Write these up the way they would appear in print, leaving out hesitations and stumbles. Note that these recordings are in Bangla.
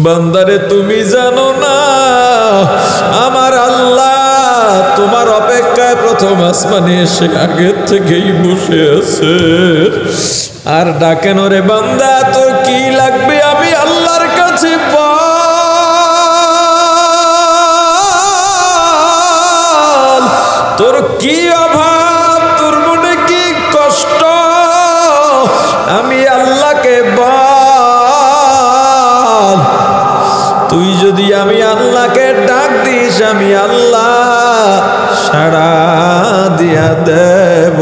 বান্দারে তুমি জানো না আমার আল্লাহ তোমার অপেক্ষায় প্রথম আসমানে এসে আগের থেকেই বসে আছে আর ডাকেন ওরে বান্দা তোর কি লাগবে আমি আল্লাহর কাছে বল তোর কি অভাব তোর মনে কি কষ্ট আমি আল্লাহকে বল তুই যদি আমি আল্লাহকে ডাক দিস আমি আল্লাহ সাড়া দিয়া দেব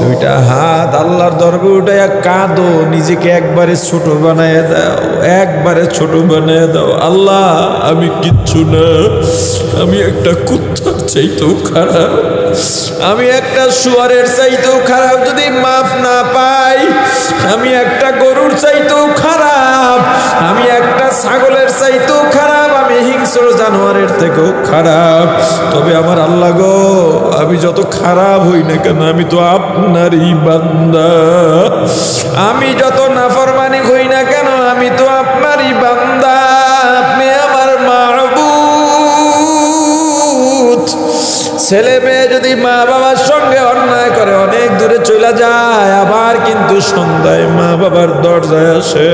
দুইটা হাত আল্লাহর দরবারে উঠাইয়া কাঁদো নিজেকে একবারে ছোট বানায় দাও একবারে ছোট বানায় দাও আল্লাহ আমি কিচ্ছু না আমি একটা কুত্তার চাইতেও খারাপ আমি একটা শুয়ারের চাইতেও খারাপ যদি মাফ না পাই আমি একটা গরুর চাইতেও খারাপ আমি একটা ছাগলের চাইতেও খারাপ আমি হিংস্র জানোয়ারের থেকেও খারাপ তবে আমার আল্লাহ গো আমি যত খারাপ হই না কেন আমি তো আপনারই বান্দা আমি যত নাফরমানি হই না কেন আমি তো আপনারই বান্দা আপনি আমার মাবুদ ছেলে মেয়ে যদি মা বাবার সঙ্গে অন্যায় করে অনেক দূরে চলে যায় আবার কিন্তু সন্ধ্যায় মা বাবার দরজায় আসে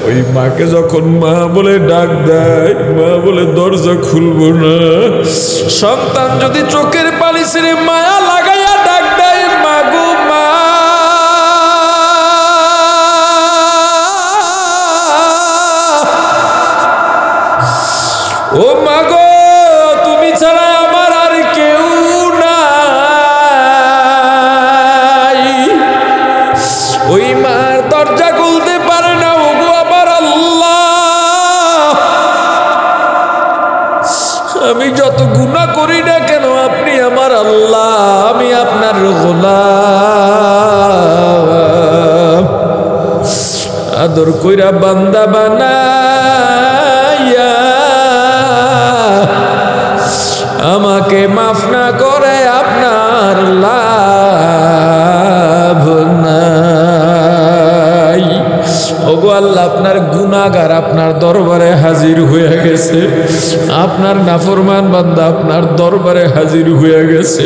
ওই মাকে যখন মা বলে ডাক দেয় মা বলে দরজা খুলবো না সন্তান যদি চোখের পানি ছেড়ে মায়া লাগাইয়া ডাক দেয় মা গো মা ও মা গো তুমি ছাড়া আমার আর কেউ নাই ওই মার দরজা খুলতে পারে না ওগো আমার আল্লাহ আমি যত গুনাহ করি না কেন আপনি আমার আল্লাহ আমি আপনার গোলাম আদর কইরা বান্দা বানাইয়া আমাকে মাফ না করে আপনার লাভ নাই ওগো আল্লাহ আপনার গুনাহগার আপনার দরবারে হাজির হয়ে গেছে আপনার নাফরমান বান্দা আপনার দরবারে হাজির হয়ে গেছে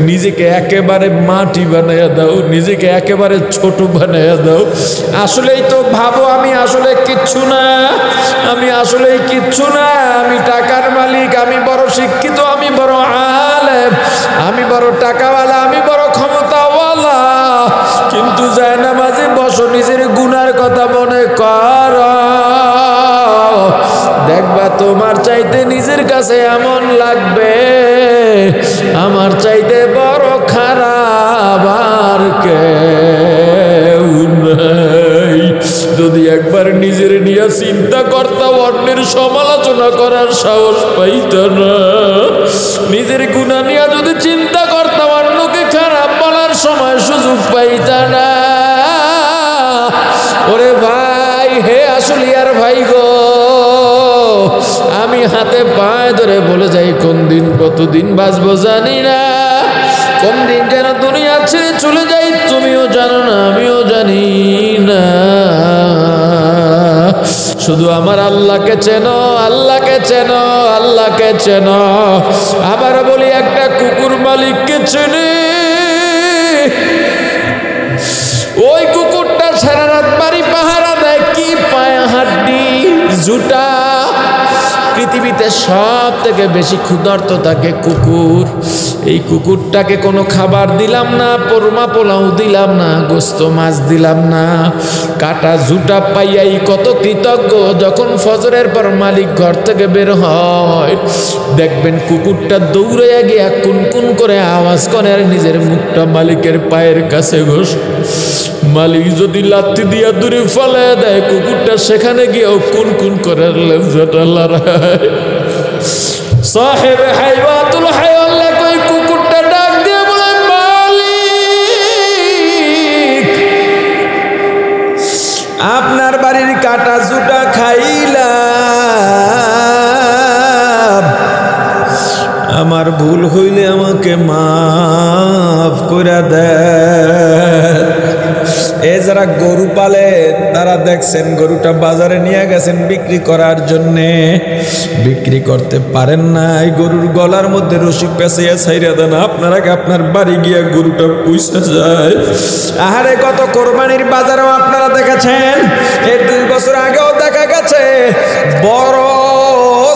নিজেকে একেবারে মাটি বানাইয়া দাও নিজেকে একেবারে ছোট বানাইয়া দাও আসলেই তো ভাবো আমি আসলে কিচ্ছু না আমি আসলেই কিচ্ছু না আমি টাকার মালিক আমি বড় শিক্ষিত আমি বড় আলেম আমি বড় টাকাওয়ালা আমি বড় ক্ষমতাওয়ালা কিন্তু যায় না মাঝে বসো নিজের গুনার কথা মনে কর দেখবা তোমার চাইতে নিজের কাছে এমন লাগবে আমার চাইতে বড় খারাপ আর কেউ নাই যদি একবার নিজের নিয়ে চিন্তা করতাম অন্যের সমালোচনা করার সাহস পাইত না নিজের গুনাহ নিয়ে যদি চিন্তা করতাম অন্যকে খারাপ বলার সময় সুযোগ পাইত না ওরে ভাই হে আসলিয়ার ভাই গো আমি হাতে পায়ে ধরে বলে যাই কোন দিন কতদিন বাঁচবো জানি না কোন দিন যেন দুনিয়া ছেড়ে চলে যাই তুমিও জানো না আমিও জানি না শুধু আমার আল্লাহকে চেনো আল্লাহকে চেনো আল্লাহকে চেনো আবার বলি একটা কুকুর মালিককে চেনে ওই কুকুরটা সারা রাত বাড়ি পাহারা দেয় কি পায়া হাড্ডি জুটা পৃথিবীতে সব থেকে বেশি ক্ষুধার্ত থাকে কুকুর এই কুকুরটাকে কোনো খাবার দিলাম না পোরমা পোলাও দিলাম না গোস্ত মাছ দিলাম না কাটা জুটা পাইয়াই কত কৃতজ্ঞ যখন ফজরের পর মালিক ঘর থেকে বের হয় দেখবেন কুকুরটা দৌড়াইয়া গিয়া কুনকুন করে আওয়াজ করে আর নিজের মুখটা মালিকের পায়ের কাছে ঘষ মালিক যদি লাথি দিয়া দূরে ফেলে দেয় কুকুরটা সেখানে গিয়েও কুনকুন করে লেজটা লড়ায় সাহেব হাইওয়াতুল হায়াল্লা কই কুকুরটা ডাক দিয়ে বলে মালিক আপনার বাড়ির কাটা জুটা খাইলাম আমার ভুল হইলে আমাকে মাফ করে দেন এ যারা গরু পালে তারা দেখছেন গরুটা বাজারে নিয়ে গেছেন বিক্রি করার জন্যে, বিক্রি করতে পারেন না, এই গরুর গলার মধ্যে রশি পেঁচাইয়া ছাইরা দেন, আপনারা কি আপনার বাড়ি গিয়া গরুটা পুষে যায়? আহারে কত কোরবানির বাজারেও আপনারা দেখেছেন, এর 2 বছর আগেও দেখা গেছে বড়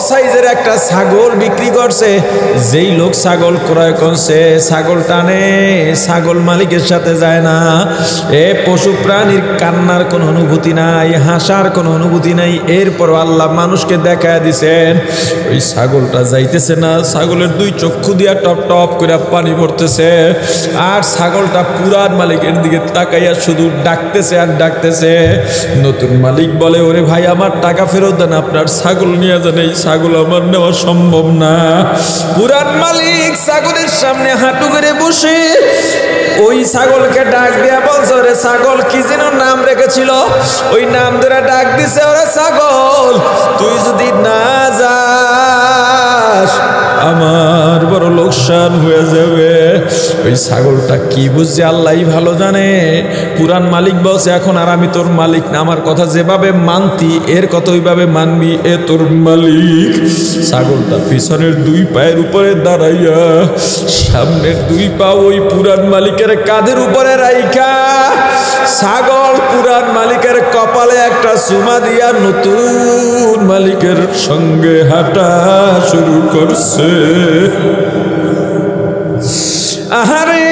সাইজের একটা ছাগল বিক্রি করছে। যেই লোক ছাগল ক্রয় করছে, ছাগল টানে, ছাগল মালিকের সাথে যায় না। এ পশু প্রাণীর কান্নার কোনো অনুভূতি নাই, হাসার কোনো অনুভূতি নাই। এরপর আল্লাহ মানুষকে দেখায় দিছেন ওই ছাগলটা যাইতেছে না, ছাগলের 2 চক্ষু দিয়া টপ টপ করে পানি পড়তেছে, আর ছাগলটা পুরান মালিকের দিকে তাকাইয়া শুধু ডাকতেছে আর ডাকতেছে। নতুন মালিক বলে, ওরে ভাই আমার টাকা ফেরত দেন, আপনার ছাগল নিয়ে যান, এই ছাগল আমার নেওয়া সম্ভব না। পুরান মালিক ছাগলের সামনে হাঁটু করে বসে ওই ছাগলকে ডাক দিয়া বলছে, ওরে ছাগল, কি যেন নাম রেখেছিল, ওই নাম ধরে ডাক দিছে, ওরে ছাগল তুই যদি না যাস আমার বড় লোকসান হয়ে যাবে। ওই ছাগলটা কি বুঝছে আল্লাহই ভালো জানে। পুরান মালিক বলছে, এখন আর আমি তোর মালিক না, আমার কথা যেভাবে মানতি এর কথা ওইভাবে মানবি, এ তোর মালিক। ছাগলটা পিছনের 2 পায়ের উপরে দাঁড়াইয়া সামনের 2 পা ওই পুরান মালিকের কাঁধের উপরে রাইখা ছাগল পুরান মালিকের কপালে একটা চুমা দিয়া নতুন মালিকের সঙ্গে হাঁটা শুরু করছে। আহারে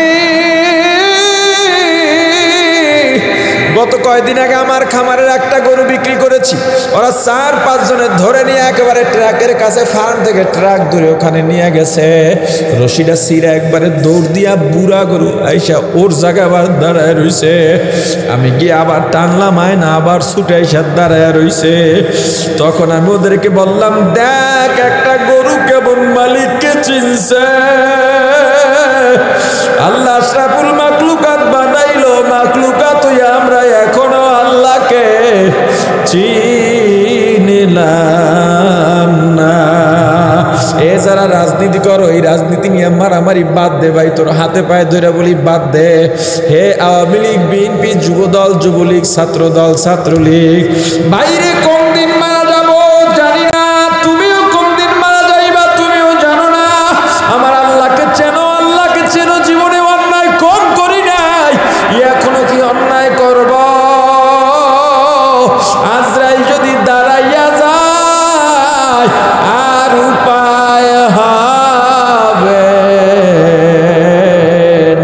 গত কয়েকদিন আগে আমার খামারের একটা গরু বিক্রি করেছি, ওরা 4-5 জনের ধরে নিয়ে একেবারে ট্রাকের কাছে, ফার্ম থেকে ট্রাক ধরে ওখানে নিয়ে গেছে। রশিটা ছিঁড়া একবারে দৌড় দিয়া বুড়া গরু আইসা ওর জায়গায় আবার দাঁড়ায় রইছে। আমি গিয়ে আবার টানলাম, আয়না আবার ছুটে আইসা দাঁড়ায় রইছে। তখন আমি ওদেরকে বললাম, দেখ একটা গরু কেমন মালিককে চিনছে। আল্লাহ আশরাফুল মাখলুকাত বানাইলো, মাখলুকাত হইয়া আমরা এখনো আল্লাহকে চিনিলাম না। এ যারা রাজনীতি করো, এই রাজনীতি নিয়ে মারামারি বাদ দে ভাই, তোর হাতে পায়ে ধরে বলি বাদ দে। হে আওয়ামী লীগ, বিএনপি, যুবদল যুবলীগ, ছাত্রদল ছাত্রলীগ, বাইরে কোন দিন মারা যাবো জানি না, তুমিও কোন দিন মারা যাইবা তুমিও জানো না। আমার আল্লাহকে চেনো, আল্লাহকে চেনো, জীবনে অন্যায় কম করি নাই, এখনো কি অন্যায় করব? আজরাইল যদি দাঁড়াইয়া যায় আর উপায় হবে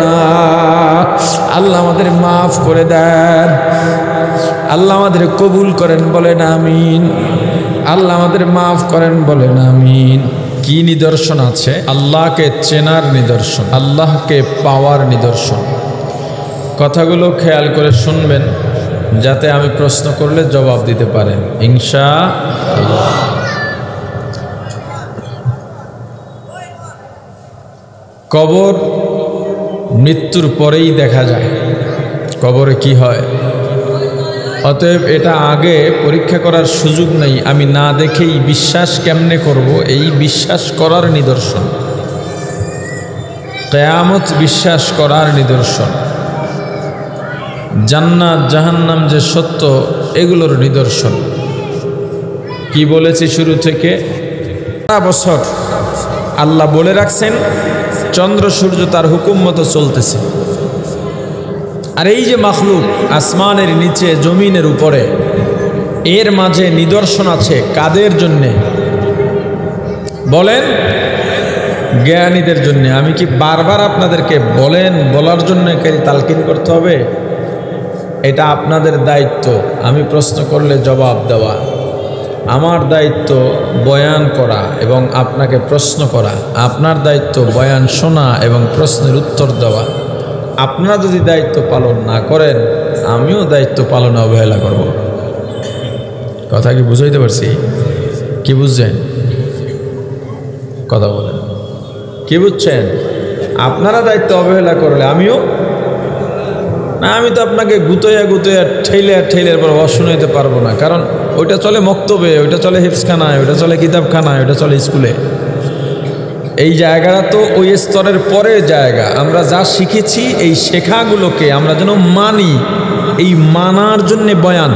না। আল্লাহ আমাদের মাফ করে দেন, আল্লাহ আমাদের কবুল করেন, বলেন আমিন। আল্লাহ আমাদের মাফ করেন, বলেন আমিন। কি নিদর্শন আছে? আল্লাহকে চেনার নিদর্শন, আল্লাহকে পাওয়ার নিদর্শন। কথাগুলো খেয়াল করে শুনবেন যাতে আমি প্রশ্ন করলে জবাব দিতে পারেন ইনশাআল্লাহ। কবর মৃত্যুর পরেই দেখা যায় কবরে কি হয়, অতএব এটা আগে পরীক্ষা করার সুযোগ নেই। আমি না দেখেই বিশ্বাস কেমনে করব, এই বিশ্বাস করার নিদর্শন। কিয়ামত বিশ্বাস করার নিদর্শন। জান্নাত জাহান্নাম যে সত্য, এগুলোর নিদর্শন। কি বলেছি শুরু থেকে, সারা বছর আল্লাহ বলে রাখছেন চন্দ্র সূর্য তার হুকুম মতো চলতেছে। আর এই যে মাখলুক আসমানের নিচে জমিনের উপরে, এর মাঝে নিদর্শন আছে কাদের জন্যে বলেন? জ্ঞানীদের জন্যে। আমি কি বারবার আপনাদেরকে বলার জন্য তালকিন করতে হবে? এটা আপনাদের দায়িত্ব। আমি প্রশ্ন করলে জবাব দেওয়া, আমার দায়িত্ব বয়ান করা এবং আপনাকে প্রশ্ন করা। আপনার দায়িত্ব বয়ান শোনা এবং প্রশ্নের উত্তর দেওয়া। আপনারা যদি দায়িত্ব পালন না করেন, আমিও দায়িত্ব পালনে অবহেলা করব। কথা কি বুঝাইতে পারছি? কি বুঝছেন? কথা বলেন, কি বুঝছেন? আপনারা দায়িত্ব অবহেলা করলে আমিও না, আমি তো আপনাকে গুতোয়া ঠেলে পর শুনাইতে পারবো না, কারণ ওইটা চলে মক্তবে, ওইটা চলে হিফজখানায়, ওইটা চলে কিতাবখানায়, ওইটা চলে স্কুলে। এই জায়গাটা তো ওই স্তরের পরের জায়গা। আমরা যা শিখেছি এই শেখাগুলোকে আমরা যেন মানি, এই মানার জন্যে বয়ান।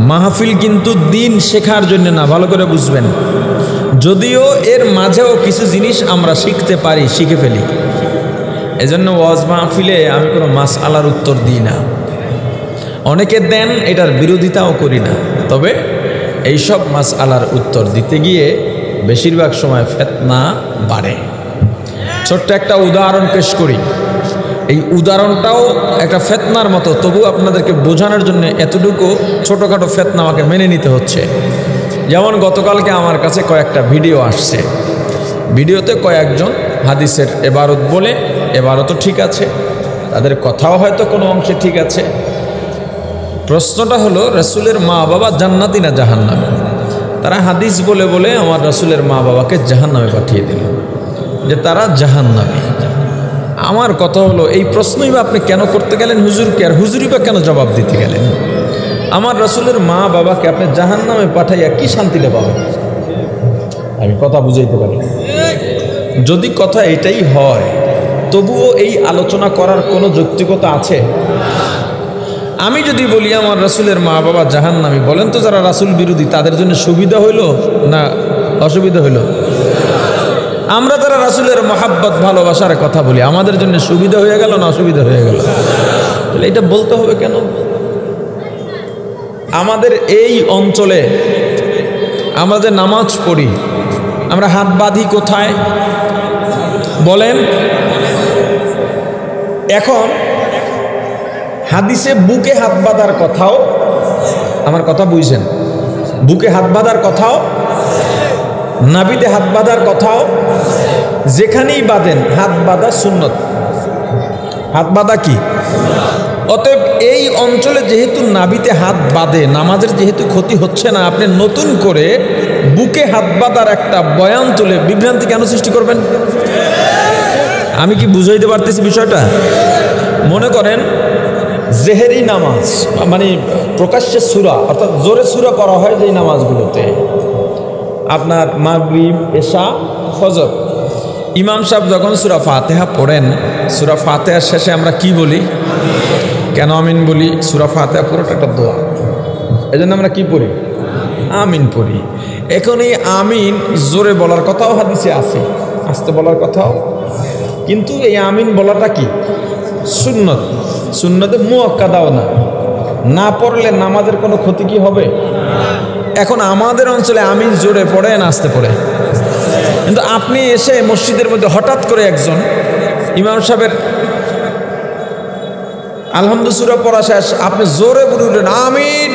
মাহফিল কিন্তু দিন শেখার জন্য না, ভালো করে বুঝবেন। যদিও এর মাঝেও কিছু জিনিস আমরা শিখতে পারি, শিখে ফেলি। এজন্য ওয়াজ মাহফিলে আমি কোনো মাসআলার উত্তর দিই না, অনেকে দেন, এটার বিরোধিতাও করি না। তবে এইসব মাসআলার উত্তর দিতে গিয়ে বেশিরভাগ সময় ফিতনা বাড়ে। ছোট্ট একটা উদাহরণ পেশ করি। এই উদাহরণটাও একটা ফিতনার মতো, তবু আপনাদেরকে বোঝানোর জন্য এতটুকু ছোটোখাটো ফিতনা আমাকে মেনে নিতে হচ্ছে। যেমন গতকালকে আমার কাছে কয়েকটা ভিডিও আসছে, ভিডিওতে কয়েকজন হাদিসের এবারত বলে, এবারতও ঠিক আছে, তাদের কথাও হয়তো কোনো অংশে ঠিক আছে। প্রশ্নটা হলো রাসূলের মা বাবা জান্নাতি না জাহান্নামী? তারা হাদিস বলে বলে আমার রাসূলের মা বাবাকে জাহান্নামে পাঠিয়ে দিল, যে তারা জাহান্নামী। আমার কথা হলো, এই প্রশ্নই বা আপনি কেন করতে গেলেন হুজুরকে, আর হুজুরই বা কেন জবাব দিতে গেলেন? আমার রাসূলের মা বাবাকে আপনি জাহান্নামে পাঠাইয়া কি শান্তিটা পাবেন? আমি কথা বুঝাইতে পারি। যদি কথা এটাই হয়, তবুও এই আলোচনা করার কোনো যৌক্তিকতা আছে? আমি যদি বলি আমার রাসূলের মা বাবা জাহান্নামী, বলেন তো যারা রাসূল বিরোধী তাদের জন্য সুবিধা হইল না অসুবিধা হইল? আমরা যারা রাসূলের মহাব্বত ভালোবাসার কথা বলি, আমাদের জন্য সুবিধা হয়ে গেল না অসুবিধা হয়ে গেল? তাহলে এটা বলতে হবে কেন? আমাদের এই অঞ্চলে আমরা যে নামাজ পড়ি, আমরা হাত বাঁধি কোথায় বলেন? এখন হাদিসে বুকে হাত বাঁধার কথাও, আমার কথা বুঝছেন, বুকে হাত বাঁধার কথাও, নাভিতে হাত বাঁধার কথাও, যেখানেই বাঁধেন হাত বাঁধা সুন্নত। হাত বাঁধা কি? অতএব এই অঞ্চলে যেহেতু নাভিতে হাত বাঁধে, নামাজের যেহেতু ক্ষতি হচ্ছে না, আপনি নতুন করে বুকে হাত বাঁধার একটা বয়ান তুলে বিভ্রান্তি কেন সৃষ্টি করবেন? আমি কি বুঝাইতে পারতেছি বিষয়টা? মনে করেন জেহেরি নামাজ, মানে প্রকাশ্যে সূরা, অর্থাৎ জোরে সূরা করা হয় যেই নামাজগুলোতে, আপনার মাগরিব, এশা, ফজর, ইমাম সাহেব যখন সূরা ফাতিহা পড়েন, সূরা ফাতিহার শেষে আমরা কি বলি? কেন আমিন বলি? সূরা ফাতিহা পুরোটা একটা দোয়া, এজন্য আমরা কি পড়ি? আমিন পড়ি। এখন এই আমিন জোরে বলার কথাও হাদিসে আছে, আস্তে বলার কথাও, কিন্তু এই আমিন বলাটা কি? সুন্নত। সুন্নতে মুআক্কাদাও না, না পড়লে নামাজের কোনো ক্ষতি কি হবে? এখন আমাদের অঞ্চলে আমিন জোরে পড়ে না আস্তে পড়ে? কিন্তু আপনি এসে মসজিদের মধ্যে হঠাৎ করে একজন ইমাম সাহেবের আলহামদুলিল্লাহ সূরা পড়া শেষ, আপনি জোরে বলে উঠলেন আমিন,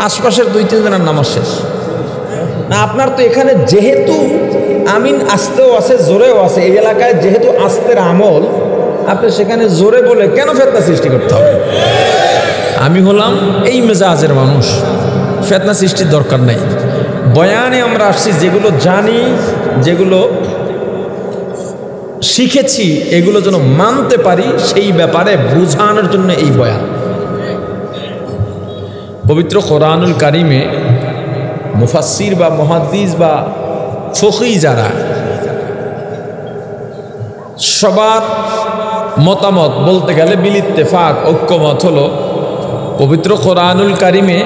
আশপাশের 2-3 জনের নামাজ শেষ। না, আপনার তো এখানে যেহেতু আমিন আস্তেও আছে জোরেও আছে, এই এলাকায় যেহেতু আস্তের আমল, আপনি সেখানে জোরে বলে কেন ফিতনা সৃষ্টি করতে হবে? আমি হলাম এই মেজাজের মানুষ, ফিতনা সৃষ্টির দরকার নেই। বয়ানে আমরা আসছি যেগুলো জানি, যেগুলো শিখেছি, এগুলো যেন মানতে পারি, সেই ব্যাপারে বোঝানোর জন্য এই বয়ান। পবিত্র কোরআনুল কারিমে মুফাসসির বা মুহাদ্দিস বা ফকী যারা, সবার মতামত বলতে গেলে বিল ইত্তেফাক, ঐক্যমত হলো পবিত্র কোরআনুল কারিমে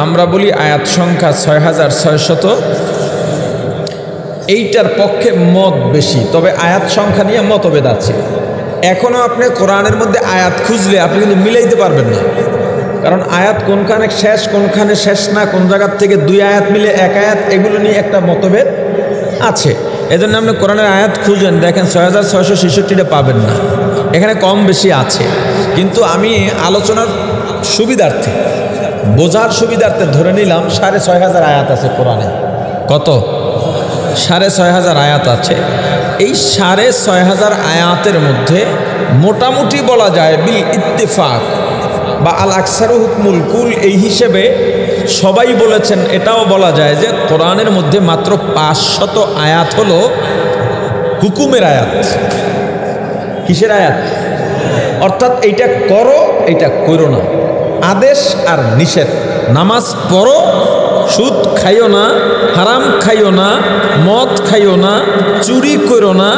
আমরা বলি আয়াত সংখ্যা 6600, এইটার পক্ষে মত বেশি, তবে আয়াত সংখ্যা নিয়ে মতভেদ আছে। এখনও আপনি কোরআনের মধ্যে আয়াত খুঁজলে আপনি কিন্তু মিলাইতে পারবেন না, কারণ আয়াত কোনখানে শেষ কোনখানে শেষ না, কোন জায়গার থেকে 2 আয়াত মিলে 1 আয়াত, এগুলো নিয়ে একটা মতভেদ আছে। এজন্য আপনি কোরআনের আয়াত খুঁজেন, দেখেন 6666টা পাবেন না, এখানে কম বেশি আছে। কিন্তু আমি আলোচনার সুবিধার্থে, বোঝার সুবিধার্থে ধরে নিলাম 6500 আয়াত আছে কোরআনে। কত? 6500 আয়াত আছে। এই 6500 আয়াতের মধ্যে মোটামুটি বলা যায় বিল ইত্তেফাক বা আল আকসারু হুকমুল কুল, এই হিসেবে সবাই বলেছেন, এটাও বলা যায় যে কোরআনের মধ্যে মাত্র 500 আয়াত হলো হুকুমের আয়াত। কিসের আয়াত? অর্থাৎ এইটা করো, এইটা করো না, আদেশ আর নিষেধ। নামাজ পড়ো, সুদ খাইও না, হারাম খাইও না, মদ খাইও না, চুরি করো না,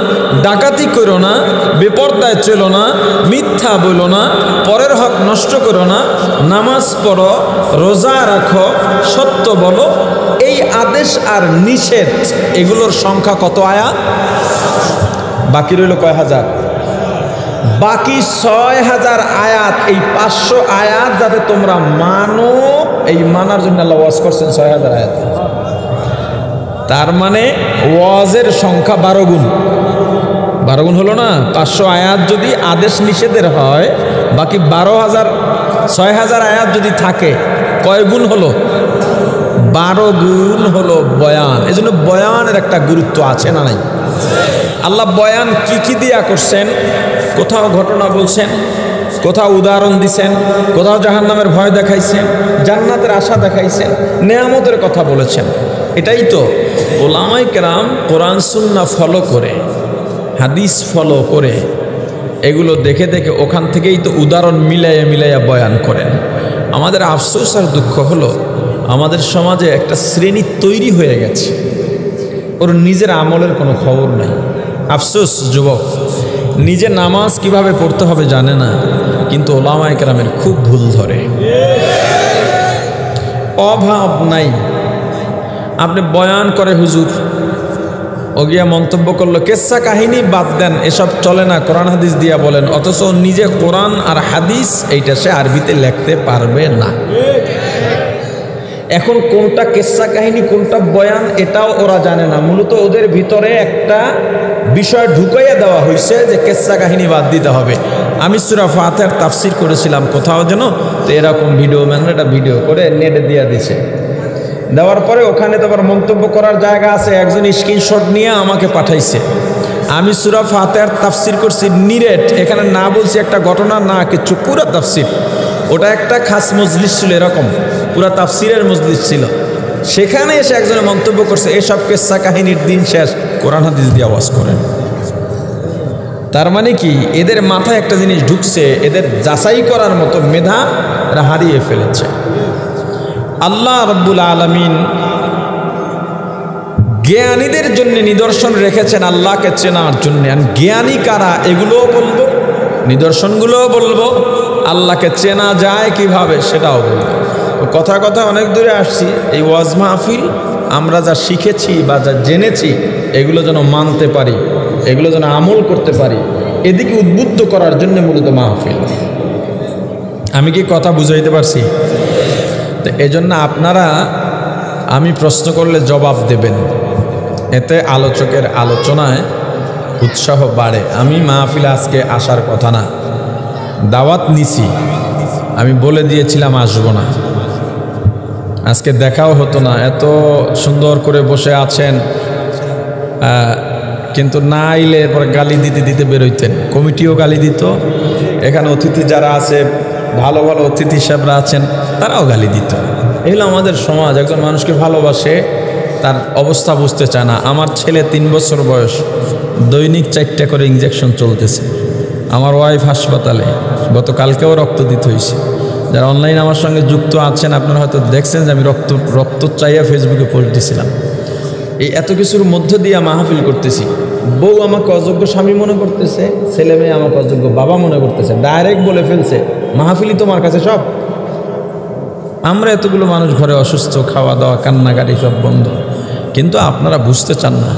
ডাকাতি করো না, বেপরদায় চলো না, মিথ্যা বলো না, পরের হক নষ্ট করো না, নামাজ পড়ো, রোজা রাখো, সত্য বলো। এই আদেশ আর নিষেধ এগুলোর সংখ্যা কত আয়াত? বাকি রইল কয় হাজার? বাকি ৬,০০০ আয়াত। এই ৫০০ আয়াত যাতে তোমরা মানো, এই মানার জন্য আল্লাহ ওয়াজ করছেন ৬,০০০ আয়াত। তার মানে ওয়াজের সংখ্যা ১২ গুণ। ১২ গুণ হলো না? ৫০০ আয়াত যদি আদেশ নিষেধের হয়, বাকি ৬,০০০ আয়াত যদি থাকে, কয় গুণ হলো? ১২ গুণ হলো বয়ান। এই জন্য বয়ানের একটা গুরুত্ব আছে না নাই? আল্লাহ বয়ান কি দিয়া করছেন? কোথাও ঘটনা বলছেন, কোথাও উদাহরণ দিছেন, কোথাও জাহান্নামের ভয় দেখাইছেন, জান্নাতের আশা দেখাইছেন, নেয়ামতের কথা বলেছেন। এটাই তো ওলামায়ে কেরাম কোরআন সুন্নাহ ফলো করে, হাদিস ফলো করে, এগুলো দেখে দেখে ওখান থেকেই তো উদাহরণ মিলাইয়া মিলাইয়া বয়ান করেন। আমাদের আফসোস আর দুঃখ হলো, আমাদের সমাজে একটা শ্রেণী তৈরি হয়ে গেছে, ওর নিজের আমলের কোনো খবর নাই। আফসোস, যুবক নিজে নামাজ কিভাবে পড়তে হবে জানে না, কিন্তু ওলামায়ে কেরামের খুব ভুল ধরে। অভাব নাই। আপনি বয়ান করে হুজুর, ও গিয়া মন্তব্য করলো, কেসা কাহিনী বাদ দেন, এসব চলে না, কোরআন হাদিস দিয়া বলেন। অথচ নিজে কোরআন আর হাদিস এইটা সে আরবিতে লিখতে পারবে না। এখন কোনটা কেসা কাহিনী কোনটা বয়ান এটাও ওরা জানে না। মূলত ওদের ভিতরে একটা বিষয় ঢুকাইয়া দেওয়া হয়েছে যে কেসা কাহিনী বাদ দিতে হবে। আমি সূরা ফাতিহার তাফসির করেছিলাম কোথাও যেন, তো এরকম ভিডিও ম্যান এটা ভিডিও করে নেটে দিয়ে দিছে। দেওয়ার পরে ওখানে তো আবার মন্তব্য করার জায়গা আছে, একজন স্ক্রিনশট নিয়ে আমাকে পাঠাইছে। আমি সূরা ফাতিহার তাফসির করছি নিরেট, এখানে না বলছি একটা ঘটনা না কিছু, পুরো তাফসির। ওটা একটা খাস মজলিস ছিল, এরকম পুরা তাফসিরের মজলিস ছিল। সেখানে এসে একজনে মন্তব্য করছে, এসব কেসা কাহিনীর দিন শেষ, কোরআন হাদিস দিয়ে ওয়াজ করেন। তার মানে কি, এদের মাথায় একটা জিনিস ঢুকছে, এদের যাচাই করার মতো মেধা এরা হারিয়ে ফেলেছে। আল্লাহ রাব্বুল আলামিন জ্ঞানীদের জন্য নিদর্শন রেখেছেন আল্লাহকে চেনার জন্য। জ্ঞানী কারা এগুলোও বলবো, নিদর্শনগুলোও বলবো, আল্লাহকে চেনা যায় কিভাবে সেটাও বলবো। কথা কথা অনেক দূরে আসছি। এই ওয়াজ মাহফিল আমরা যা শিখেছি বা যা জেনেছি এগুলো যেন মানতে পারি, এগুলো যেন আমল করতে পারি, এদিকে উদ্বুদ্ধ করার জন্য মূলত মাহফিল। আমি কি কথা বুঝাইতে পারছি? তো এজন্য আপনারা আমি প্রশ্ন করলে জবাব দেবেন, এতে আলোচকের আলোচনায় উৎসাহ বাড়ে। আমি মাহফিলে আজকে আসার কথা না, দাওয়াত নিছি, আমি বলে দিয়েছিলাম আসবো না, আজকে দেখাও হতো না। এত সুন্দর করে বসে আছেন, কিন্তু না আইলে পরে গালি দিতে দিতে বেরোইতেন, কমিটিও গালি দিত, এখানে অতিথি যারা আছে ভালো ভালো অতিথি সাহেবরা আছেন তারাও গালি দিত। এগুলো আমাদের সমাজ। একজন মানুষকে ভালোবাসে, তার অবস্থা বুঝতে চায় না। আমার ছেলে 3 বছর বয়স, দৈনিক 4টা করে ইঞ্জেকশন চলতেছে। আমার ওয়াইফ হাসপাতালে, গতকালকেও রক্ত দিতে হয়েছে। যারা অনলাইন আমার সঙ্গে যুক্ত আছেন আপনারা হয়তো দেখছেন যে আমি রক্ত চাইয়া ফেসবুকে পোস্ট দিয়েছিলাম। এই এত কিছুর মধ্য দিয়ে মাহফিল করতেছি। বউ আমাকে অযোগ্য স্বামী মনে করতেছে, ছেলে মেয়ে আমাকে অযোগ্য বাবা মনে করতেছে, ডাইরেক্ট বলে ফেলছে মাহফিলই তোমার কাছে সব। আমরা এতগুলো মানুষ ঘরে অসুস্থ, খাওয়া দাওয়া কান্নাকাটি সব বন্ধ, কিন্তু আপনারা বুঝতে চান না।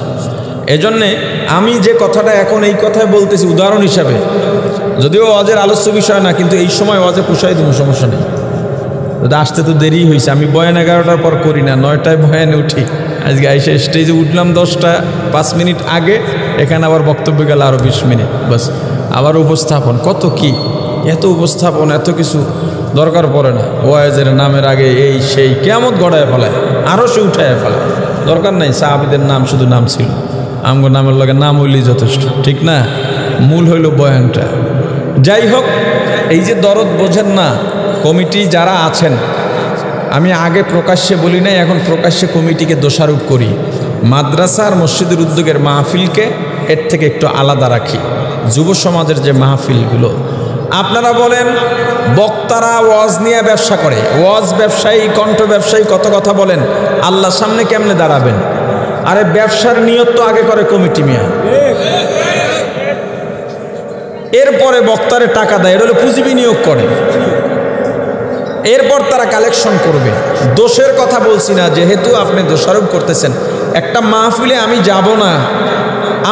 এজন্যে আমি যে কথাটা এখন এই কথায় বলতেছি উদাহরণ হিসাবে, যদিও ওয়াজের আলোচ্য বিষয় না, কিন্তু এই সময় ওয়াজে পুষাই দিব, সমস্যা নেই। আসতে তো দেরি হয়েছে, আমি বয়ান 11টার পর করি না, 9টায় বয়ানে উঠি। আজকে এসে স্টেজে উঠলাম 10টা 5 মিনিট আগে, এখানে আবার বক্তব্য গেল আরও 20 মিনিট, বাস আবার উপস্থাপন। কত কি, এত উপস্থাপন, এত কিছু দরকার পড়ে না। ওয়াজের নামের আগে এই সেই কিয়ামত গড়ায় ফেলায়, আরও সে উঠায় ফেলায়, দরকার নাই। সাহাবীদের নাম শুধু নাম ছিল, আমগো নামের লগে নাম হইলেই যথেষ্ট, ঠিক না? মূল হইল বয়ানটা। যাই হোক, এই যে দরদ বোঝেন না, কমিটি যারা আছেন, আমি আগে প্রকাশ্যে বলি নাই, এখন প্রকাশ্যে কমিটিকে দোষারোপ করি। মাদ্রাসা আর মসজিদের উদ্যোগের মাহফিলকে এর থেকে একটু আলাদা রাখি। যুব সমাজের যে মাহফিলগুলো, আপনারা বলেন বক্তারা ওয়াজ নিয়ে ব্যবসা করে, ওয়াজ ব্যবসায়ী, কণ্ঠ ব্যবসায়ী কত কথা বলেন, আল্লাহর সামনে কেমনে দাঁড়াবেন? আরে ব্যবসার নিয়ত তো আগে করে কমিটি মিয়া, এরপরে বক্তারে টাকা দেয়, এটা হলো পুঁজি বিনিয়োগ করে, এরপর তারা কালেকশন করবে। দোষের কথা বলছি না, যেহেতু আপনি দোষারোপ করতেছেন। একটা মাহফিলে আমি যাব না